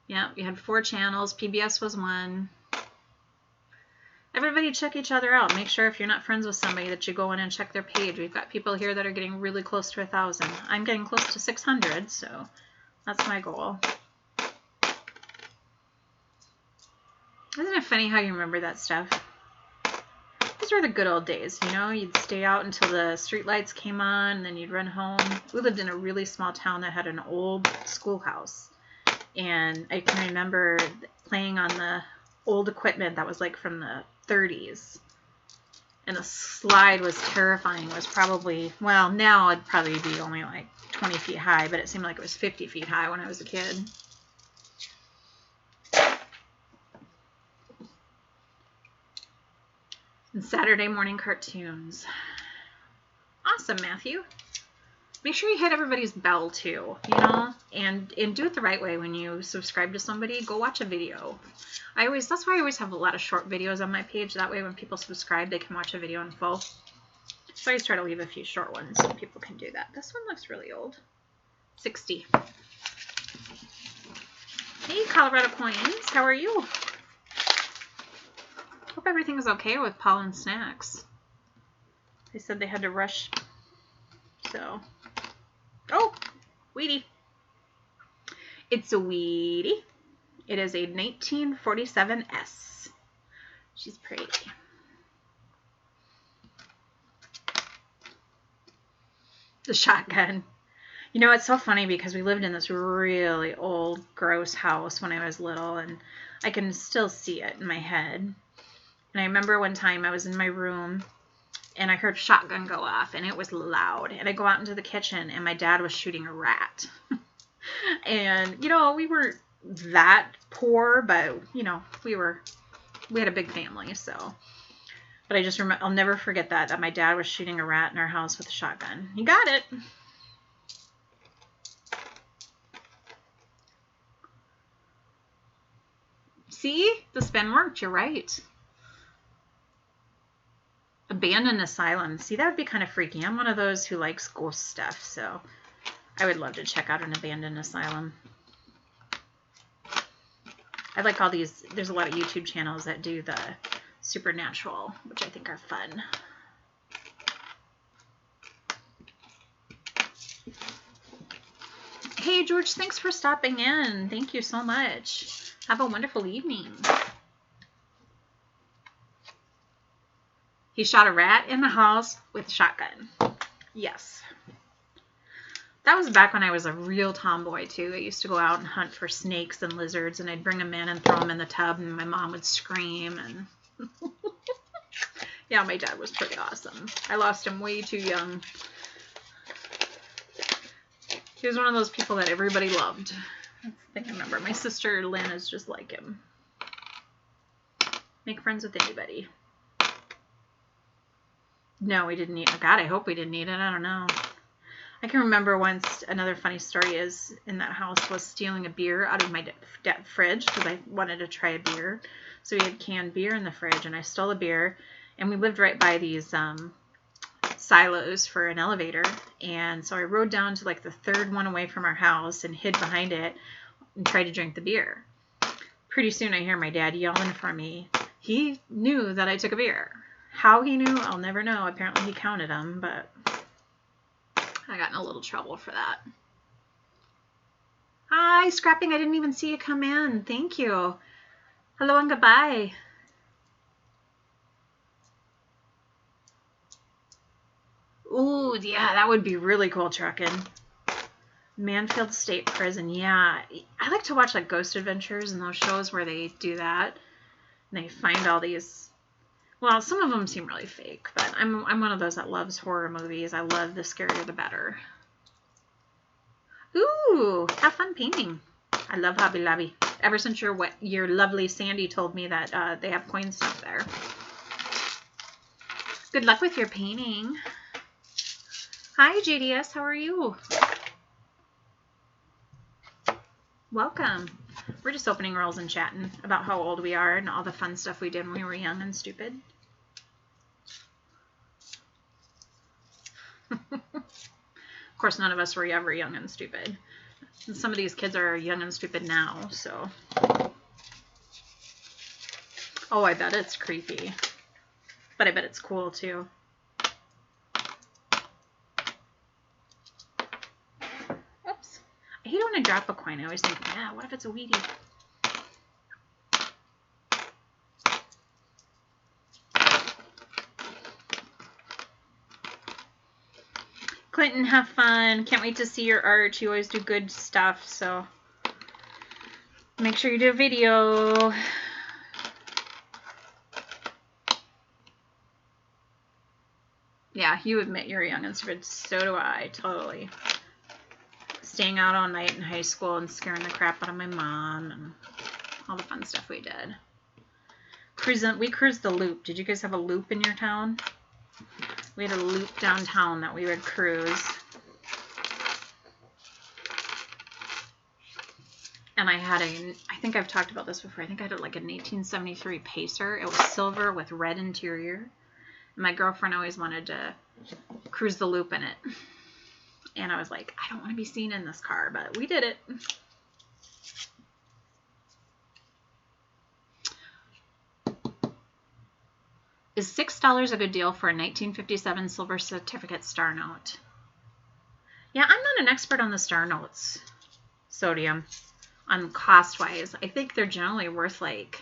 Yeah, we had 4 channels. PBS was 1. Everybody check each other out. Make sure if you're not friends with somebody that you go in and check their page. We've got people here that are getting really close to 1,000. I'm getting close to 600, so that's my goal. Isn't it funny how you remember that stuff? Those were the good old days, you know? You'd stay out until the street lights came on, and then you'd run home. We lived in a really small town that had an old schoolhouse. And I can remember playing on the old equipment that was like from the 30s. And the slide was terrifying. It was probably, well, now it'd probably be only like 20 feet high, but it seemed like it was 50 feet high when I was a kid. And Saturday morning cartoons. Awesome, Matthew. Make sure you hit everybody's bell too, you know, and do it the right way. When you subscribe to somebody, go watch a video. That's why I always have a lot of short videos on my page. That way when people subscribe, they can watch a video in full. So I always try to leave a few short ones so people can do that. This one looks really old. 60. Hey, Colorado Coins. How are you? Hope everything's okay with Pollen Snacks. They said they had to rush. So, oh, Wheatie. It's a Wheatie. It is a 1947S. She's pretty. The shotgun. You know, it's so funny because we lived in this really old, gross house when I was little, and I can still see it in my head. And I remember one time I was in my room, and I heard shotgun go off, and it was loud. And I go out into the kitchen, and my dad was shooting a rat. And, you know, we weren't that poor, but, you know, we had a big family, so. But I just remember, I'll never forget that my dad was shooting a rat in our house with a shotgun. He got it. See? The spin worked. You're right. Abandoned asylum. See, that would be kind of freaky. I'm one of those who likes ghost stuff, so I would love to check out an abandoned asylum. I like all these. There's a lot of YouTube channels that do the supernatural, which I think are fun. Hey, George, thanks for stopping in. Thank you so much. Have a wonderful evening. He shot a rat in the house with a shotgun. Yes. That was back when I was a real tomboy, too. I used to go out and hunt for snakes and lizards, and I'd bring them in and throw them in the tub, and my mom would scream. And yeah, my dad was pretty awesome. I lost him way too young. He was one of those people that everybody loved. That's the thing I remember. My sister Lynn is just like him. Make friends with anybody. No, we didn't eat. Oh, God, I hope we didn't eat it. I don't know. I can remember once, another funny story is in that house was stealing a beer out of my fridge because I wanted to try a beer. So we had canned beer in the fridge, and I stole a beer. And we lived right by these silos for an elevator. And so I rode down to like the third one away from our house and hid behind it and tried to drink the beer. Pretty soon I hear my dad yelling for me. He knew that I took a beer. How he knew, I'll never know. Apparently he counted them, but I got in a little trouble for that. Hi, Scrapping. I didn't even see you come in. Thank you. Hello and goodbye. Ooh, yeah, that would be really cool trucking. Manfield State Prison. Yeah, I like to watch like Ghost Adventures and those shows where they do that. And they find all these. Well, some of them seem really fake, but I'm one of those that loves horror movies. I love the scarier the better. Ooh, have fun painting. I love Hobby Lobby. Ever since your lovely Sandy told me that they have coin stuff there. Good luck with your painting. Hi, JDS. How are you? Welcome. We're just opening rolls and chatting about how old we are and all the fun stuff we did when we were young and stupid. Of course, none of us were ever young and stupid. And some of these kids are young and stupid now, so. Oh, I bet it's creepy. But I bet it's cool, too. Oops. I hate when I drop a coin. I always think, yeah, what if it's a Wheatie? Clinton, have fun. Can't wait to see your art. You always do good stuff, so make sure you do a video. Yeah, you admit you're young and stupid. So do I, totally. Staying out all night in high school and scaring the crap out of my mom and all the fun stuff we did. We cruised the loop. Did you guys have a loop in your town? We had a loop downtown that we would cruise. And I think I've talked about this before. I think I had like a 1873 Pacer. It was silver with red interior. And my girlfriend always wanted to cruise the loop in it. And I was like, I don't want to be seen in this car, but we did it. Is $6 a good deal for a 1957 silver certificate star note? Yeah, I'm not an expert on the star notes, Sodium, on cost-wise. I think they're generally worth like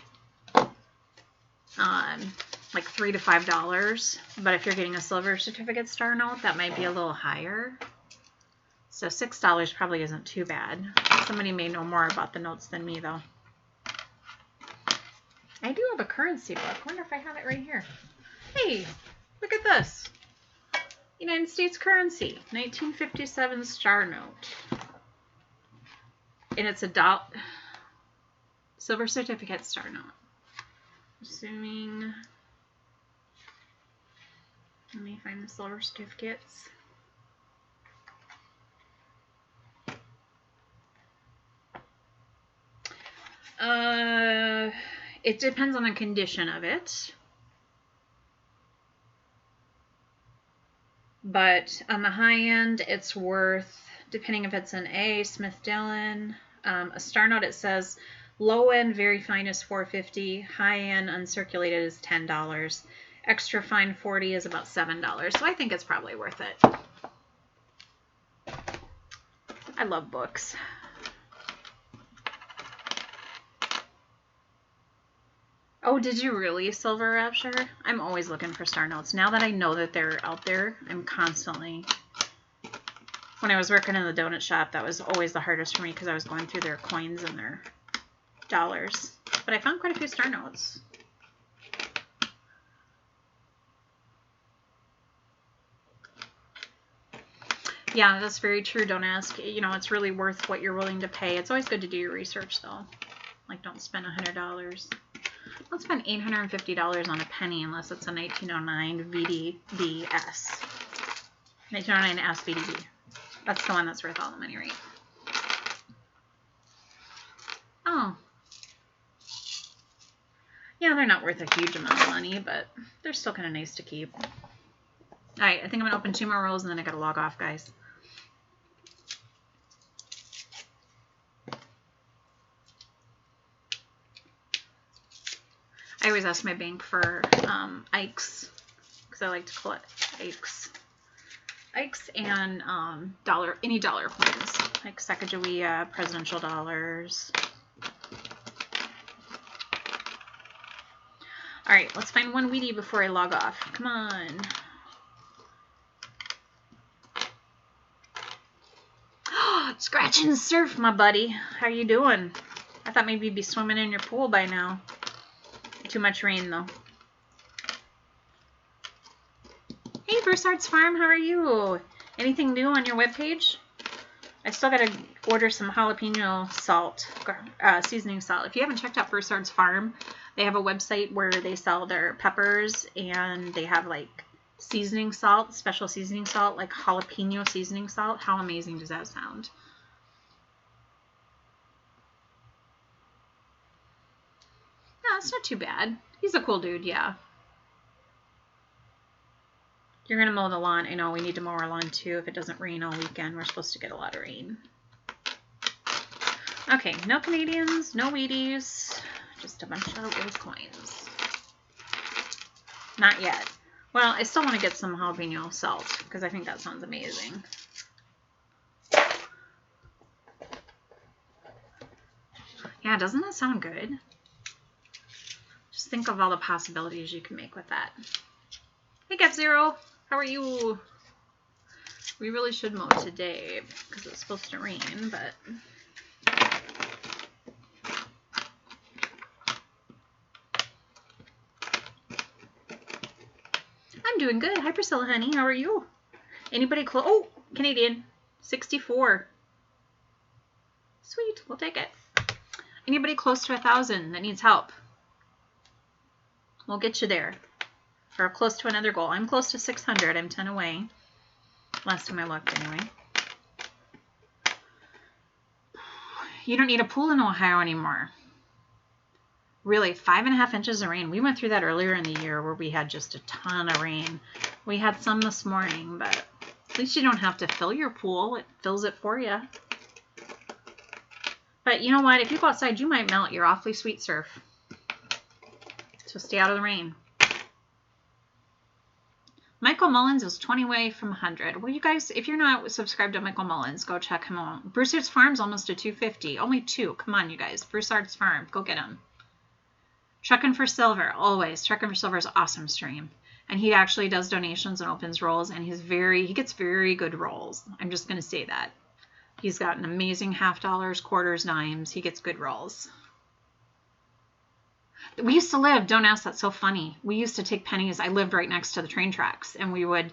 $3 to $5. But if you're getting a silver certificate star note, that might be a little higher. So $6 probably isn't too bad. Somebody may know more about the notes than me, though. I do have a currency book. I wonder if I have it right here. Hey, look at this. United States currency, 1957 star note. And it's a silver certificate star note. Assuming, let me find the silver certificates. It depends on the condition of it. But on the high end, it's worth, depending if it's an A, Smith Dillon, a star note, it says low end, very fine is $4.50, high end, uncirculated is $10. Extra fine 40 is about $7. So I think it's probably worth it. I love books. Oh, did you really, Silver Rapture? I'm always looking for star notes. Now that I know that they're out there, I'm constantly... When I was working in the donut shop, that was always the hardest for me because I was going through their coins and their dollars. But I found quite a few star notes. Yeah, that's very true. Don't ask. You know, it's really worth what you're willing to pay. It's always good to do your research, though. Like, don't spend $100. Don't spend $850 on a penny unless it's a 1909 VDBS. 1909 SVDB. That's the one that's worth all the money, right? Oh. Yeah, they're not worth a huge amount of money, but they're still kind of nice to keep. All right, I think I'm going to open 2 more rolls, and then I got to log off, guys. I always ask my bank for Ikes, because I like to collect Ikes. Ikes and any dollar coins, like Sacagawea, presidential dollars. All right, let's find one Wheatie before I log off. Come on. Scratch and surf, my buddy. How you doing? I thought maybe you'd be swimming in your pool by now. Too much rain, though. Hey, Broussard's Farm, how are you? Anything new on your webpage? I still got to order some jalapeno salt, seasoning salt. If you haven't checked out Broussard's Farm, they have a website where they sell their peppers, and they have, like, seasoning salt, special seasoning salt, like jalapeno seasoning salt. How amazing does that sound? Yeah, it's not too bad. He's a cool dude, yeah. You're going to mow the lawn. I know we need to mow our lawn too if it doesn't rain all weekend. We're supposed to get a lot of rain. Okay, no Canadians, no Wheaties, just a bunch of old coins. Not yet. Well, I still want to get some jalapeno salt because I think that sounds amazing. Yeah, doesn't that sound good? Just think of all the possibilities you can make with that. Hey, Gap Zero, how are you? We really should mow today because it's supposed to rain, but... I'm doing good. Hi, Priscilla, honey. How are you? Anybody close? Oh, Canadian. 64. Sweet. We'll take it. Anybody close to 1,000 that needs help? We'll get you there. Or close to another goal. I'm close to 600. I'm 10 away. Last time I looked, anyway. You don't need a pool in Ohio anymore. Really, 5.5 inches of rain. We went through that earlier in the year where we had just a ton of rain. We had some this morning, but at least you don't have to fill your pool. It fills it for you. But you know what? If you go outside, you might melt. You're awfully sweet surf. So stay out of the rain. Michael Mullins is 20 away from 100. Well, you guys, if you're not subscribed to Michael Mullins, go check him out. Broussard's Farm's almost to 250. Only 2. Come on, you guys. Broussard's Farm. Go get him. Truckin' for Silver, always. Truckin' for Silver is an awesome stream. And he actually does donations and opens rolls, and he gets very good rolls. I'm just going to say that. He's got an amazing half dollars, quarters, dimes. He gets good rolls. We used to live, don't ask, that's so funny. We used to take pennies. I lived right next to the train tracks, and we would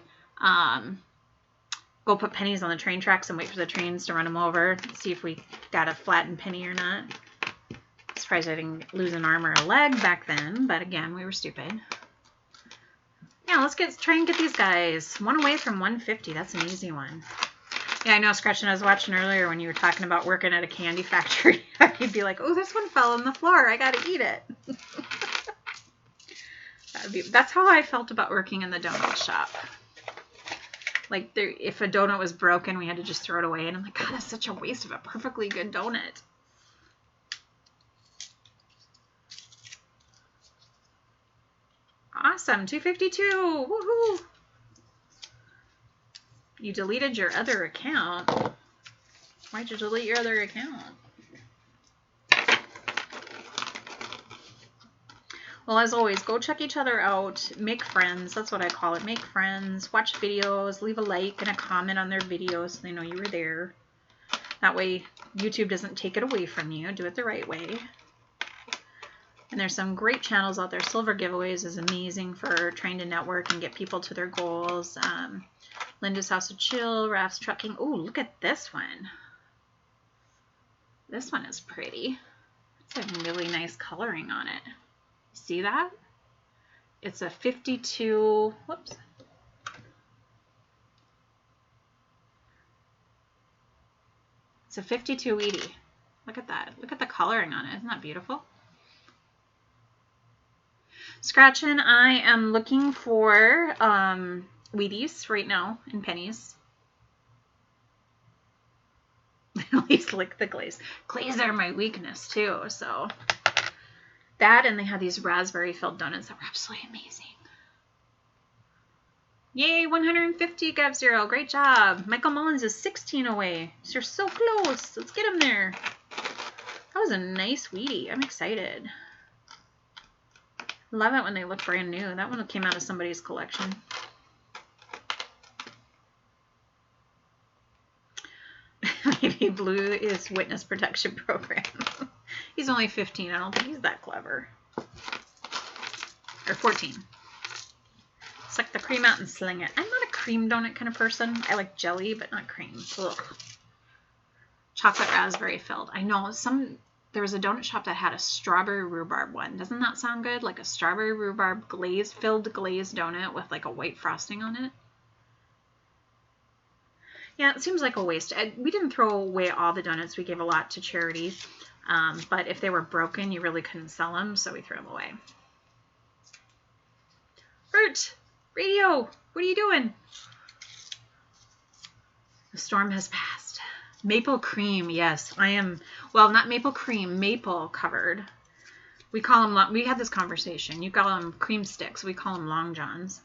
go put pennies on the train tracks and wait for the trains to run them over, see if we got a flattened penny or not. Surprised I didn't lose an arm or a leg back then, but again, we were stupid. Yeah, let's try and get these guys. 1 away from 150. That's an easy one. Yeah, I know, Scratch, and I was watching earlier when you were talking about working at a candy factory. You'd be like, oh, this one fell on the floor. I got to eat it. That's how I felt about working in the donut shop. Like, if a donut was broken, we had to just throw it away. And I'm like, God, that's such a waste of a perfectly good donut. Awesome, 252. Woohoo! You deleted your other account. Why'd you delete your other account? Well, as always, go check each other out. Make friends. That's what I call it. Make friends. Watch videos. Leave a like and a comment on their videos so they know you were there. That way, YouTube doesn't take it away from you. Do it the right way. And there's some great channels out there. Silver Giveaways is amazing for trying to network and get people to their goals. Linda's House of Chill, Raph's Trucking. Oh, look at this one. This one is pretty. It's a really nice coloring on it. See that? It's a 52, whoops. It's a 52 Wheatie. Look at that. Look at the coloring on it. Isn't that beautiful? Scratchin', I am looking for Wheaties right now in pennies. At least lick the glaze. Glaze are my weakness too, so that, and they had these raspberry filled donuts that were absolutely amazing. Yay, 150 Gav Zero. Great job. Michael Mullins is 16 away. So you're so close. Let's get him there. That was a nice Wheatie. I'm excited. Love it when they look brand new. That one came out of somebody's collection. Maybe Blue is witness protection program. He's only 15. I don't think he's that clever. Or 14. Suck the cream out and sling it. I'm not a cream donut kind of person. I like jelly, but not cream. Ugh. Chocolate raspberry filled. I know there was a donut shop that had a strawberry rhubarb one. Doesn't that sound good? Like a strawberry rhubarb filled glazed donut with like a white frosting on it. Yeah, it seems like a waste. We didn't throw away all the donuts. We gave a lot to charity. But if they were broken, you really couldn't sell them, so we threw them away. Bert, radio, what are you doing? The storm has passed. Maple cream, yes. I am, well, not maple cream, maple covered. We call them, we had this conversation. You call them cream sticks. We call them Long Johns.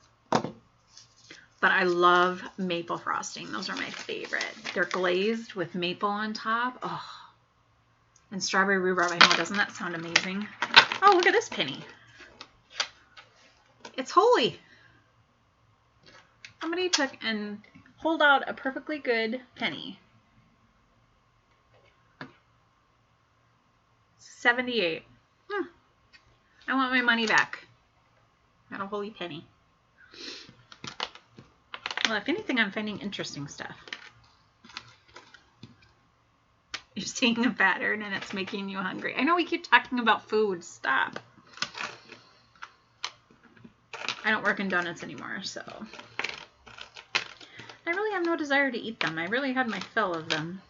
But I love maple frosting. Those are my favorite. They're glazed with maple on top. Oh, and strawberry rhubarb. I know, doesn't that sound amazing? Oh, look at this penny. It's holy. Somebody took and pulled out a perfectly good penny. 78. I want my money back. Not a holy penny. Well, if anything, I'm finding interesting stuff. You're seeing a pattern and it's making you hungry. I know we keep talking about food. Stop. I don't work in donuts anymore, so I really have no desire to eat them. I really had my fill of them.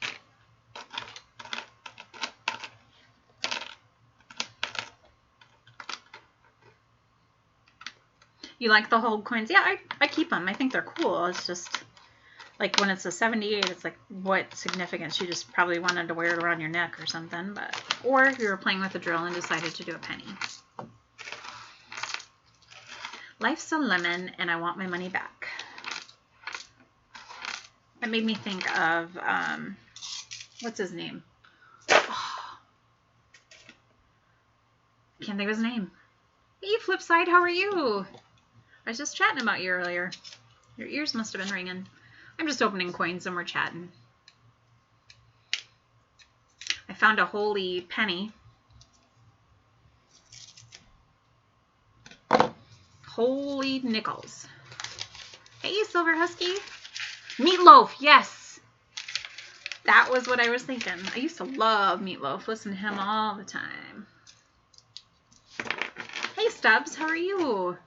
You like the whole coins? Yeah, I keep them. I think they're cool. It's just like when it's a 78, it's like, what significance? You just probably wanted to wear it around your neck or something. But or if you were playing with a drill and decided to do a penny. Life's a lemon and I want my money back. That made me think of, what's his name? Oh, can't think of his name. Hey, Flipside, how are you? I was just chatting about you earlier. Your ears must have been ringing. I'm just opening coins and we're chatting. I found a holy penny. Holy nickels. Hey, Silver Husky. Meatloaf, yes. That was what I was thinking. I used to love Meatloaf. Listen to him all the time. Hey, Stubbs, how are you?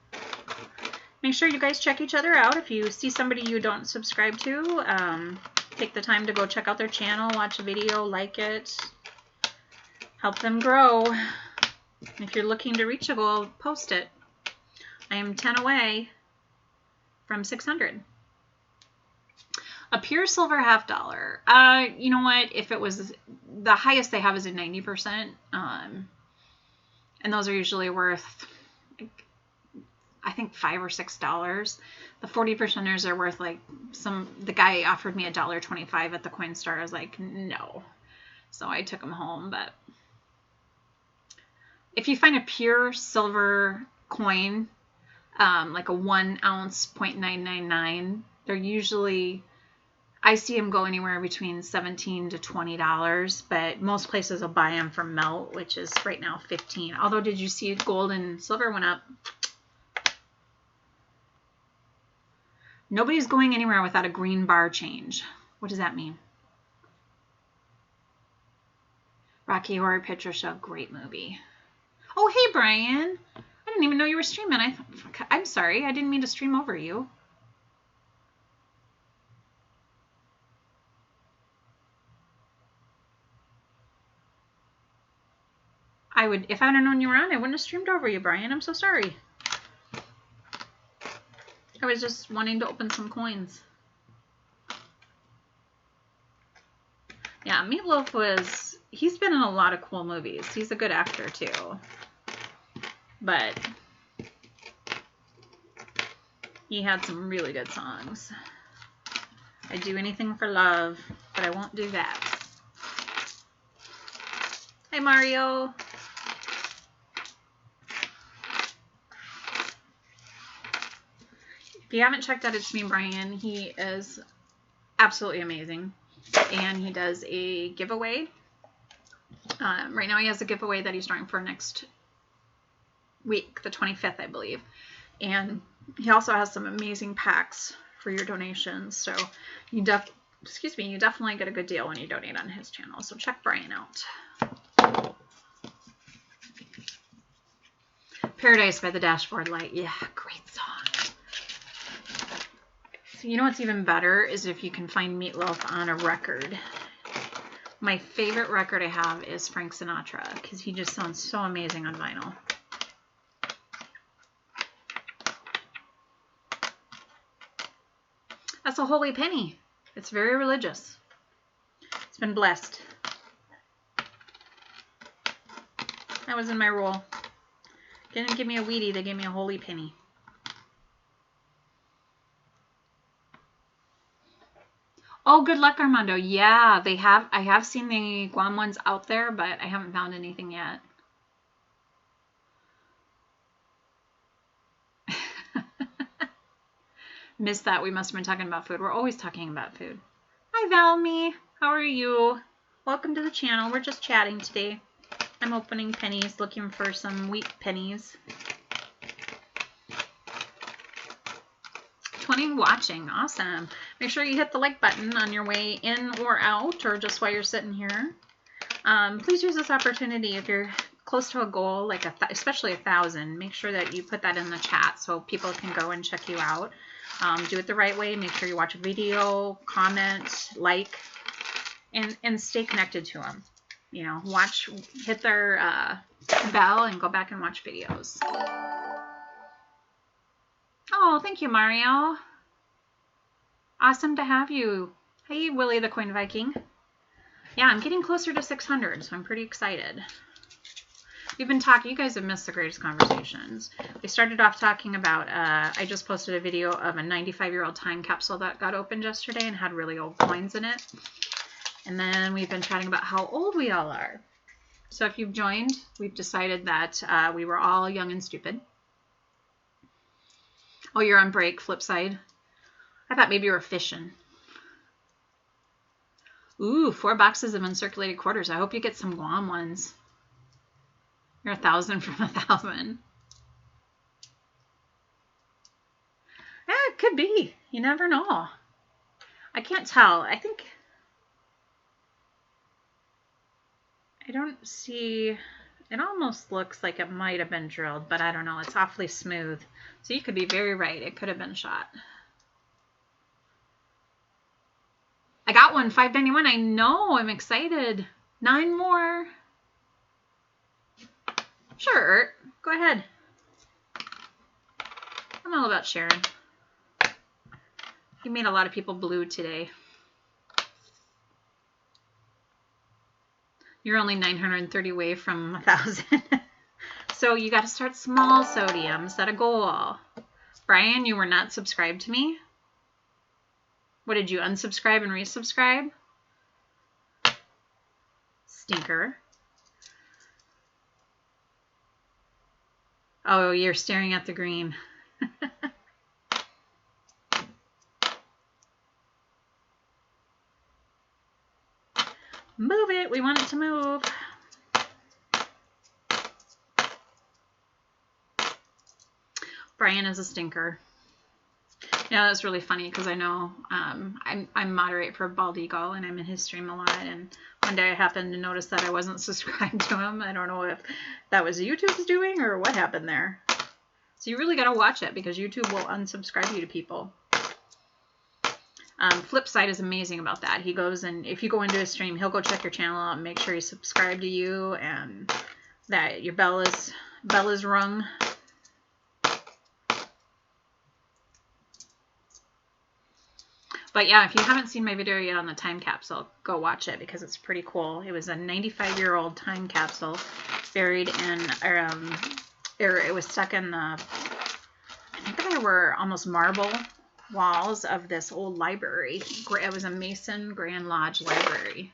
Make sure you guys check each other out. If you see somebody you don't subscribe to, take the time to go check out their channel, watch a video, like it, help them grow. If you're looking to reach a goal, post it. I am 10 away from 600. A pure silver $50. You know what? If it was the highest they have is a 90%, and those are usually worth, I think, $5 or $6. The 40%ers are worth like the guy offered me $1.25 at the Coinstar. I was like, no. So I took them home, but if you find a pure silver coin, like a 1 ounce 0.999, they're usually, I see them go anywhere between $17 to $20, but most places will buy them for melt, which is right now $15. Although, did you see gold and silver went up? Nobody's going anywhere without a green bar change. What does that mean? Rocky Horror Picture Show, great movie. Oh, hey, Brian. I didn't even know you were streaming. I'm sorry. I didn't mean to stream over you. If I'd have known you were on, I wouldn't have streamed over you, Brian. I'm so sorry. I was just wanting to open some coins. Yeah, Meatloaf he's been in a lot of cool movies. He's a good actor, too. But he had some really good songs. I'd do anything for love, but I won't do that. Hey, Mario. If you haven't checked out It's Me, Brian, he is absolutely amazing. And he does a giveaway. Right now he has a giveaway that he's drawing for next week, the 25th, I believe. And he also has some amazing packs for your donations. So you definitely get a good deal when you donate on his channel. So check Brian out. Paradise by the Dashboard Light. Yeah, great song. So you know what's even better is if you can find Meatloaf on a record. My favorite record I have is Frank Sinatra because he just sounds so amazing on vinyl. That's a holy penny. It's very religious. It's been blessed. That was in my roll. Didn't give me a Wheatie, they gave me a holy penny. Oh, good luck, Armando. Yeah, I have seen the Guam ones out there, but I haven't found anything yet. Missed that. We must have been talking about food. We're always talking about food. Hi, Valmy. How are you? Welcome to the channel. We're just chatting today. I'm opening pennies, looking for some wheat pennies. 20 watching. Awesome. Make sure you hit the like button on your way in or out, or just while you're sitting here. Please use this opportunity if you're close to a goal, like especially 1,000. Make sure that you put that in the chat so people can go and check you out. Do it the right way. Make sure you watch a video, comment, like, and stay connected to them. You know, hit their bell and go back and watch videos. Oh, thank you, Mario. Awesome to have you. Hey, Willie the Coin Viking. Yeah, I'm getting closer to 600, so I'm pretty excited. We've been talking, you guys have missed the greatest conversations. We started off talking about, I just posted a video of a 95-year-old time capsule that got opened yesterday and had really old coins in it. And then we've been chatting about how old we all are. So if you've joined, we've decided that we were all young and stupid. Oh, you're on break, flip side. I thought maybe you were fishing. Ooh, 4 boxes of uncirculated quarters. I hope you get some Guam ones. You're 1,000 from 1,000. Yeah, it could be. You never know. I can't tell. I don't see, it almost looks like it might have been drilled, but I don't know. It's awfully smooth. So you could be very right. It could have been shot. I got one, $5.91. I know. I'm excited. 9 more. Sure. Go ahead. I'm all about sharing. You made a lot of people blue today. You're only 930 away from 1,000. So you got to start small, Sodium. Set a goal. Brian, you were not subscribed to me? What, did you unsubscribe and resubscribe? Stinker. Oh, you're staring at the green. Move it. We want it to move. Brian is a stinker. Yeah, that's really funny because I know I'm moderate for Bald Eagle and I'm in his stream a lot. And one day I happened to notice that I wasn't subscribed to him. I don't know if that was YouTube's doing or what happened there. So you really got to watch it because YouTube will unsubscribe you to people. Flipside is amazing about that. He goes and if you go into his stream, he'll go check your channel out and make sure he's subscribed to you and that your bell is rung. But yeah, if you haven't seen my video yet on the time capsule, go watch it because it's pretty cool. It was a 95-year-old time capsule buried in, it was stuck in the, I think there were almost marble walls of this old library. It was a Mason Grand Lodge library.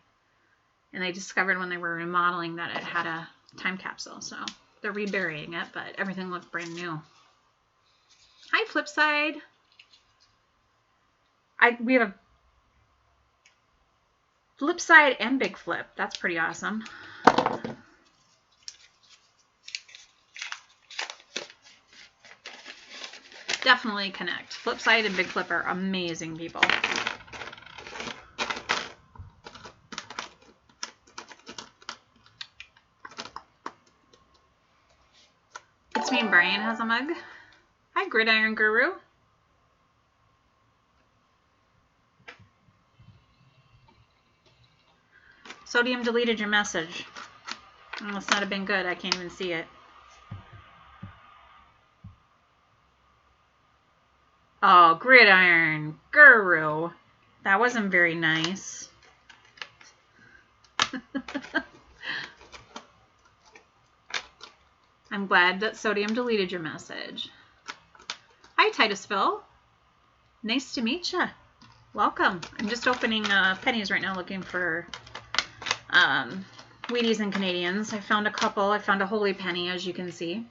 And they discovered when they were remodeling that it had a time capsule. So they're reburying it, but everything looked brand new. Hi, Flipside. We have a Flipside and Big Flip. That's pretty awesome. Definitely connect. Flipside and Big Flip are amazing people. It's me and Brian has a mug. Hi, Gridiron Guru. Sodium deleted your message. It must not have been good. I can't even see it. Oh, Gridiron Guru. That wasn't very nice. I'm glad that Sodium deleted your message. Hi, Titusville. Nice to meet you. Welcome. I'm just opening pennies right now looking for Wheaties and Canadians. I found a couple. I found a holy penny, as you can see.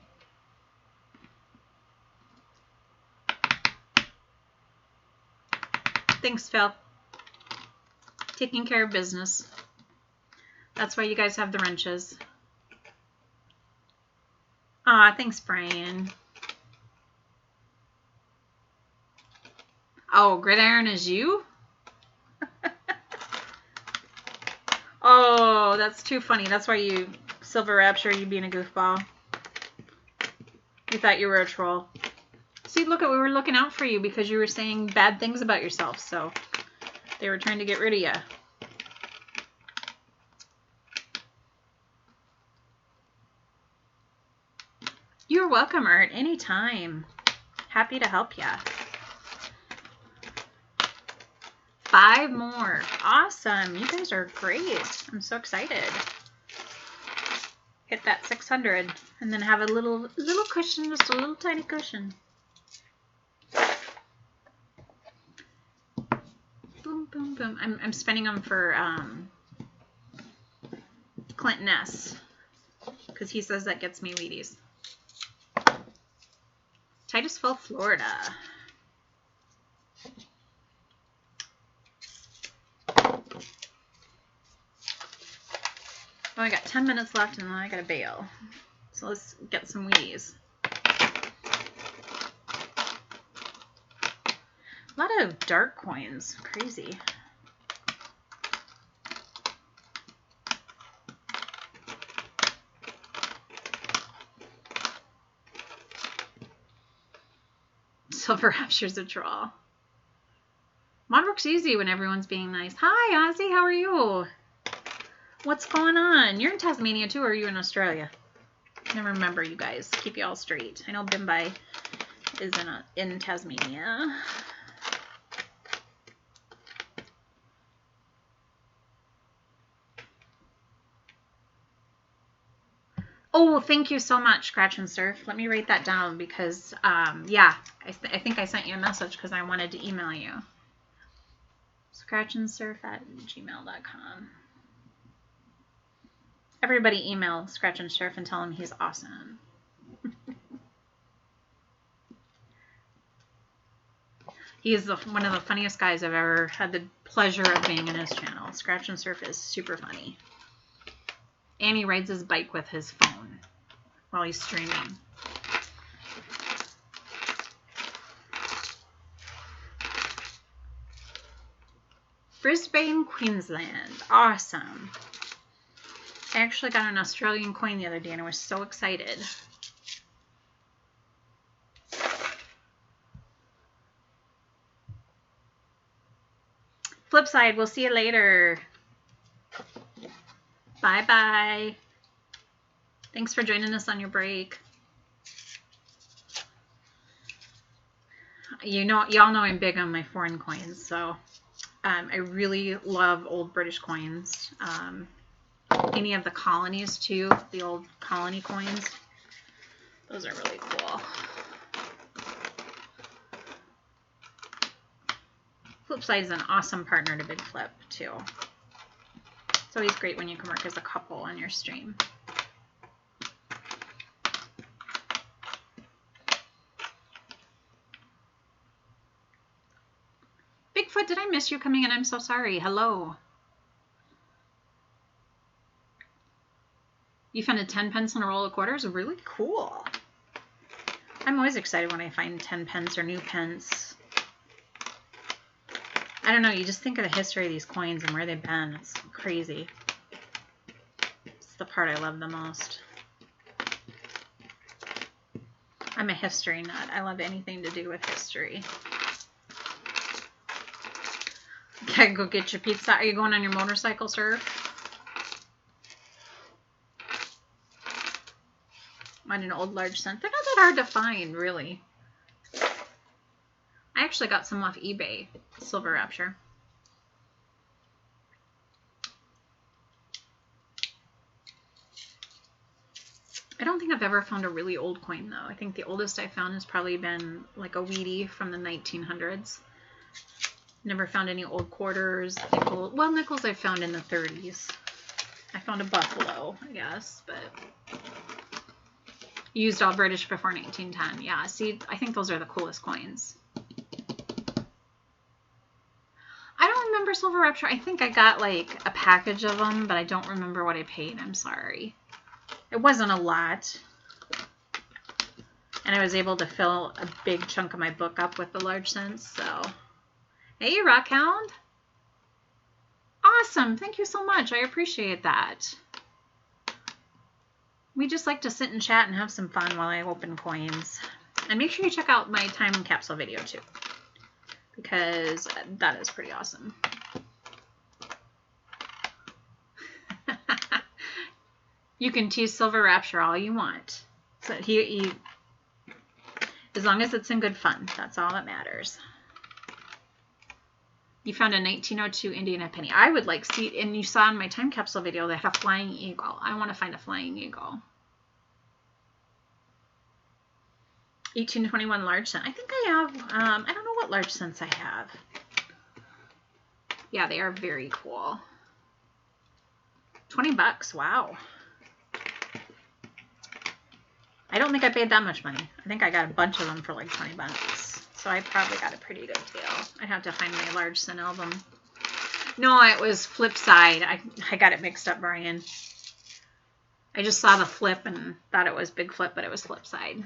Thanks, Phil. Taking care of business. That's why you guys have the wrenches. Aw, thanks, Brian. Oh, Gridiron is you? Oh, that's too funny. That's why you, Silver Rapture, you being a goofball. You thought you were a troll. See, look, we were looking out for you because you were saying bad things about yourself, so they were trying to get rid of you. You're welcome, Art, anytime. Happy to help ya. 5 more. Awesome. You guys are great. I'm so excited. Hit that 600 and then have a little cushion, just a little tiny cushion. Boom, boom, boom. I'm spending them for Clinton S. Because he says that gets me Wheaties. Titusville, Florida. Oh, I got 10 minutes left and then I gotta bail. So let's get some Wheaties. A lot of dark coins. Crazy. Silver Rapture's a draw. Modwork's easy when everyone's being nice. Hi, Ozzy. How are you? What's going on? You're in Tasmania too, or are you in Australia? I never remember, you guys. Keep you all straight. I know Bimbai is in Tasmania. Oh, thank you so much, Scratch and Surf. Let me write that down because, yeah, I think I sent you a message because I wanted to email you. scratchandsurf@gmail.com. Everybody email Scratch and Surf and tell him he's awesome. He is one of the funniest guys I've ever had the pleasure of being in his channel. Scratch and Surf is super funny. And he rides his bike with his phone while he's streaming. Brisbane, Queensland. Awesome. I actually got an Australian coin the other day and I was so excited. Flipside, we'll see you later. Bye-bye. Thanks for joining us on your break. Y'all know I'm big on my foreign coins, so I really love old British coins. Any of the colonies too, the old colony coins. Those are really cool. Flipside is an awesome partner to Big Flip too. It's always great when you can work as a couple on your stream. Bigfoot, did I miss you coming in? I'm so sorry. Hello. You found a 10 pence and a roll of quarters? Really cool. I'm always excited when I find 10 pence or new pence. I don't know, you just think of the history of these coins and where they've been. It's crazy. It's the part I love the most. I'm a history nut. I love anything to do with history. Okay, go get your pizza. Are you going on your motorcycle, sir? On an old large cent. They're not that hard to find, really. I actually got some off eBay. Silver Rapture. I don't think I've ever found a really old coin, though. I think the oldest I found has probably been like a Wheatie from the 1900s. Never found any old quarters, nickels. Well, nickels I found in the 30s. I found a buffalo, I guess, but used all British before 1910. Yeah, see, I think those are the coolest coins. I don't remember Silver Rapture. I think I got like a package of them, but I don't remember what I paid. I'm sorry. It wasn't a lot. And I was able to fill a big chunk of my book up with the large cents, so. Hey, Rockhound. Awesome. Thank you so much. I appreciate that. We just like to sit and chat and have some fun while I open coins. And make sure you check out my time capsule video too, because that is pretty awesome. You can tease Silver Rapture all you want. So he as long as it's in good fun, that's all that matters. You found a 1902 Indiana penny. I would like see, and you saw in my time capsule video they had a flying eagle. I want to find a flying eagle. 1821 large cent. I think I have, I don't know what large cents I have. Yeah, they are very cool. 20 bucks. Wow. I don't think I paid that much money. I think I got a bunch of them for like 20 bucks. So I probably got a pretty good deal. I'd have to find my large cent album. No, it was Flipside. I got it mixed up, Brian. I just saw the flip and thought it was Big Flip, but it was Flipside.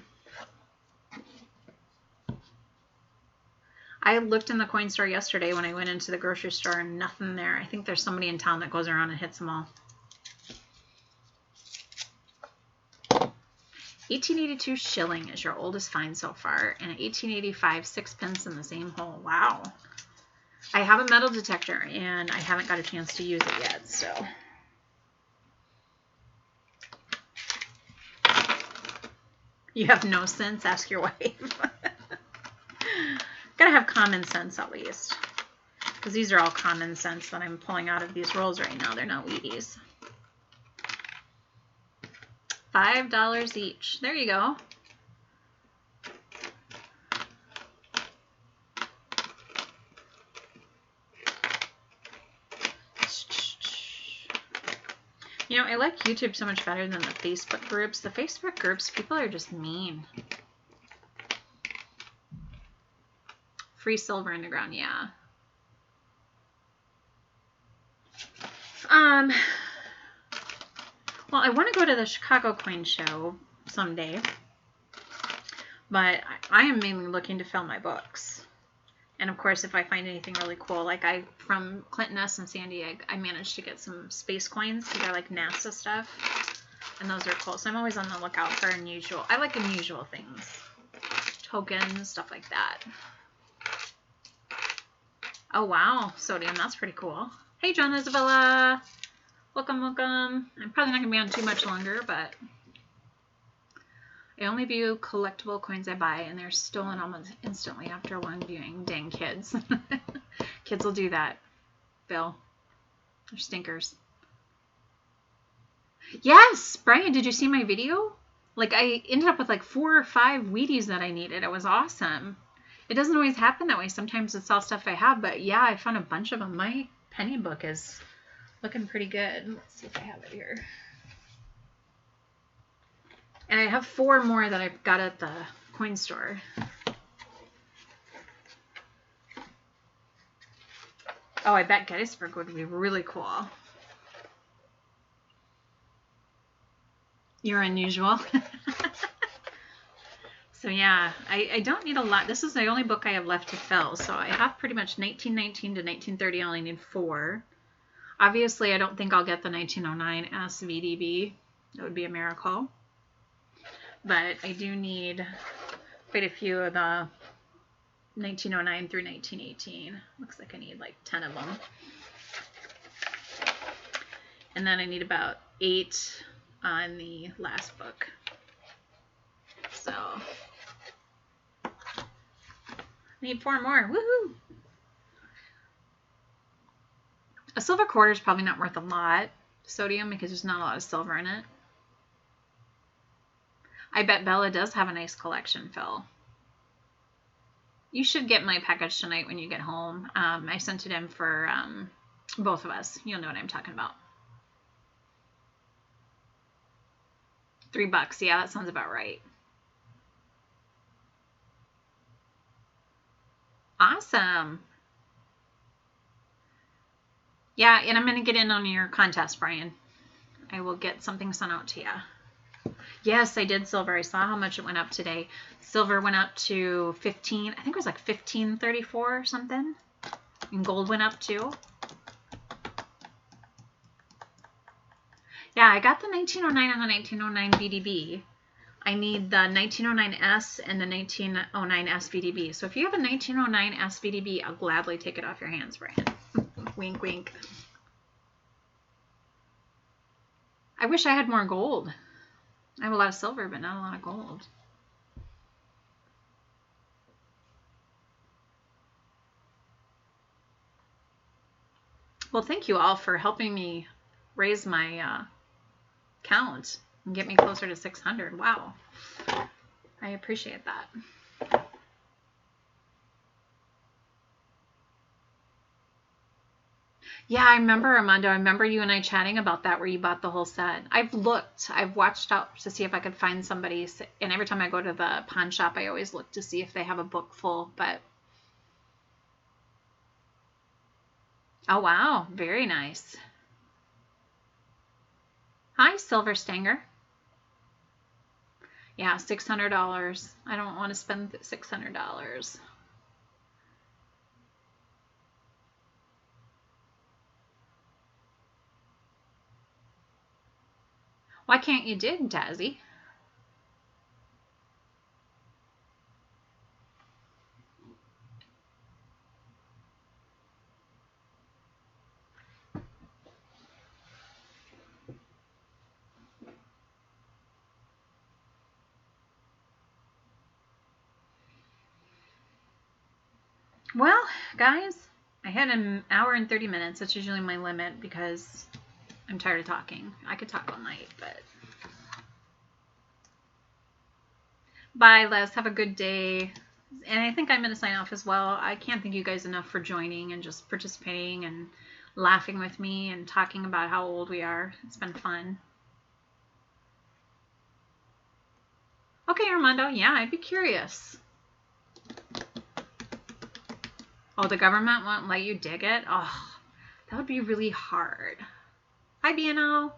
I looked in the coin store yesterday when I went into the grocery store and nothing there. I think there's somebody in town that goes around and hits them all. 1882 shilling is your oldest find so far, and 1885 sixpence in the same hole. Wow. I have a metal detector, and I haven't got a chance to use it yet, so. You have no sense? Ask your wife. Gotta have common sense at least, because these are all common sense that I'm pulling out of these rolls right now. They're not Wheaties. $5 each. There you go. You know, I like YouTube so much better than the Facebook groups. The Facebook groups, people are just mean. free silver in the ground, yeah. Well, I want to go to the Chicago Coin Show someday, but I am mainly looking to fill my books. And of course, if I find anything really cool, like from Clinton S. and San Diego, I managed to get some space coins. They're like NASA stuff, and those are cool. So I'm always on the lookout for unusual. I like unusual things, tokens, stuff like that. Oh wow, sodium, that's pretty cool. Hey, John Isabella. Welcome, welcome. I'm probably not going to be on too much longer, but I only view collectible coins I buy, and they're stolen almost instantly after one viewing. Dang kids. Kids will do that, Bill. They're stinkers. Yes, Brian, did you see my video? Like, I ended up with like 4 or 5 Wheaties that I needed. It was awesome. It doesn't always happen that way. Sometimes it's all stuff I have, but yeah, I found a bunch of them. My penny book is looking pretty good. Let's see if I have it here. And I have 4 more that I've got at the coin store. Oh, I bet Gettysburg would be really cool. You're unusual. So yeah, I don't need a lot. This is the only book I have left to fill. So I have pretty much 1919 to 1930. I only need 4. Obviously, I don't think I'll get the 1909 SVDB. That would be a miracle. But I do need quite a few of the 1909 through 1918. Looks like I need like 10 of them. And then I need about 8 on the last book. So I need 4 more. Woohoo! A silver quarter is probably not worth a lot, sodium, because there's not a lot of silver in it. I bet Bella does have a nice collection, Phil. You should get my package tonight when you get home. I sent it in for both of us. You'll know what I'm talking about. $3. Yeah, that sounds about right. Awesome. Yeah, and I'm going to get in on your contest, Brian. I will get something sent out to you. Yes, I did silver. I saw how much it went up today. Silver went up to 15. I think it was like 15.34 or something. And gold went up too. Yeah, I got the 1909 and the 1909 VDB. I need the 1909S and the 1909 SVDB. So if you have a 1909 SVDB, I'll gladly take it off your hands, Brian. Wink, wink. I wish I had more gold. I have a lot of silver, but not a lot of gold. Well, thank you all for helping me raise my count and get me closer to 600. Wow. I appreciate that. Yeah, I remember, Armando. I remember you and I chatting about that where you bought the whole set. I've watched out to see if I could find somebody. And every time I go to the pawn shop, I always look to see if they have a book full. But oh, wow. Very nice. Hi, Silver Stanger. Yeah, $600. I don't want to spend $600. Why can't you dig, Dazzy? Well, guys, I had an hour and 30 minutes. That's usually my limit because I'm tired of talking. I could talk all night, but... Bye, Les. Have a good day. And I think I'm going to sign off as well. I can't thank you guys enough for joining and just participating and laughing with me and talking about how old we are. It's been fun. Okay, Armando. Yeah, I'd be curious. Oh, the government won't let you dig it? Oh, that would be really hard. Hi, BNO.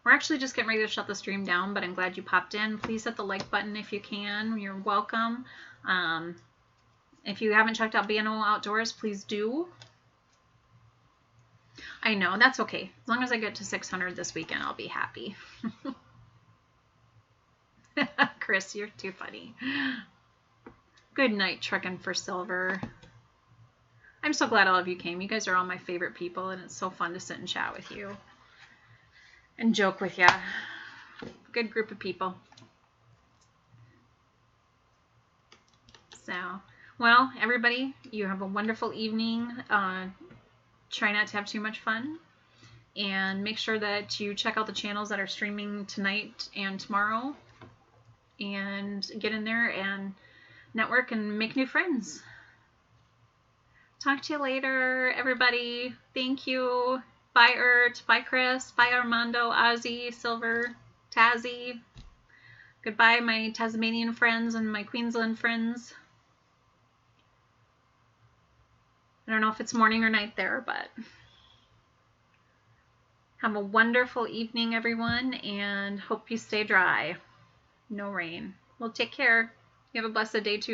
We're actually just getting ready to shut the stream down, but I'm glad you popped in. Please hit the like button if you can. You're welcome. If you haven't checked out BNO Outdoors, please do. I know, that's okay. As long as I get to 600 this weekend, I'll be happy. Chris, you're too funny. Good night, Truckin' for Silver. I'm so glad all of you came. You guys are all my favorite people, and it's so fun to sit and chat with you and joke with you. Good group of people. So, well, everybody, you have a wonderful evening. Try not to have too much fun. And make sure that you check out the channels that are streaming tonight and tomorrow. And get in there and network and make new friends. Talk to you later, everybody. Thank you. Bye, Ert. Bye, Chris. Bye, Armando, Ozzy, Silver, Tazzy. Goodbye, my Tasmanian friends and my Queensland friends. I don't know if it's morning or night there, but have a wonderful evening, everyone, and hope you stay dry. No rain. Well, take care. You have a blessed day, too.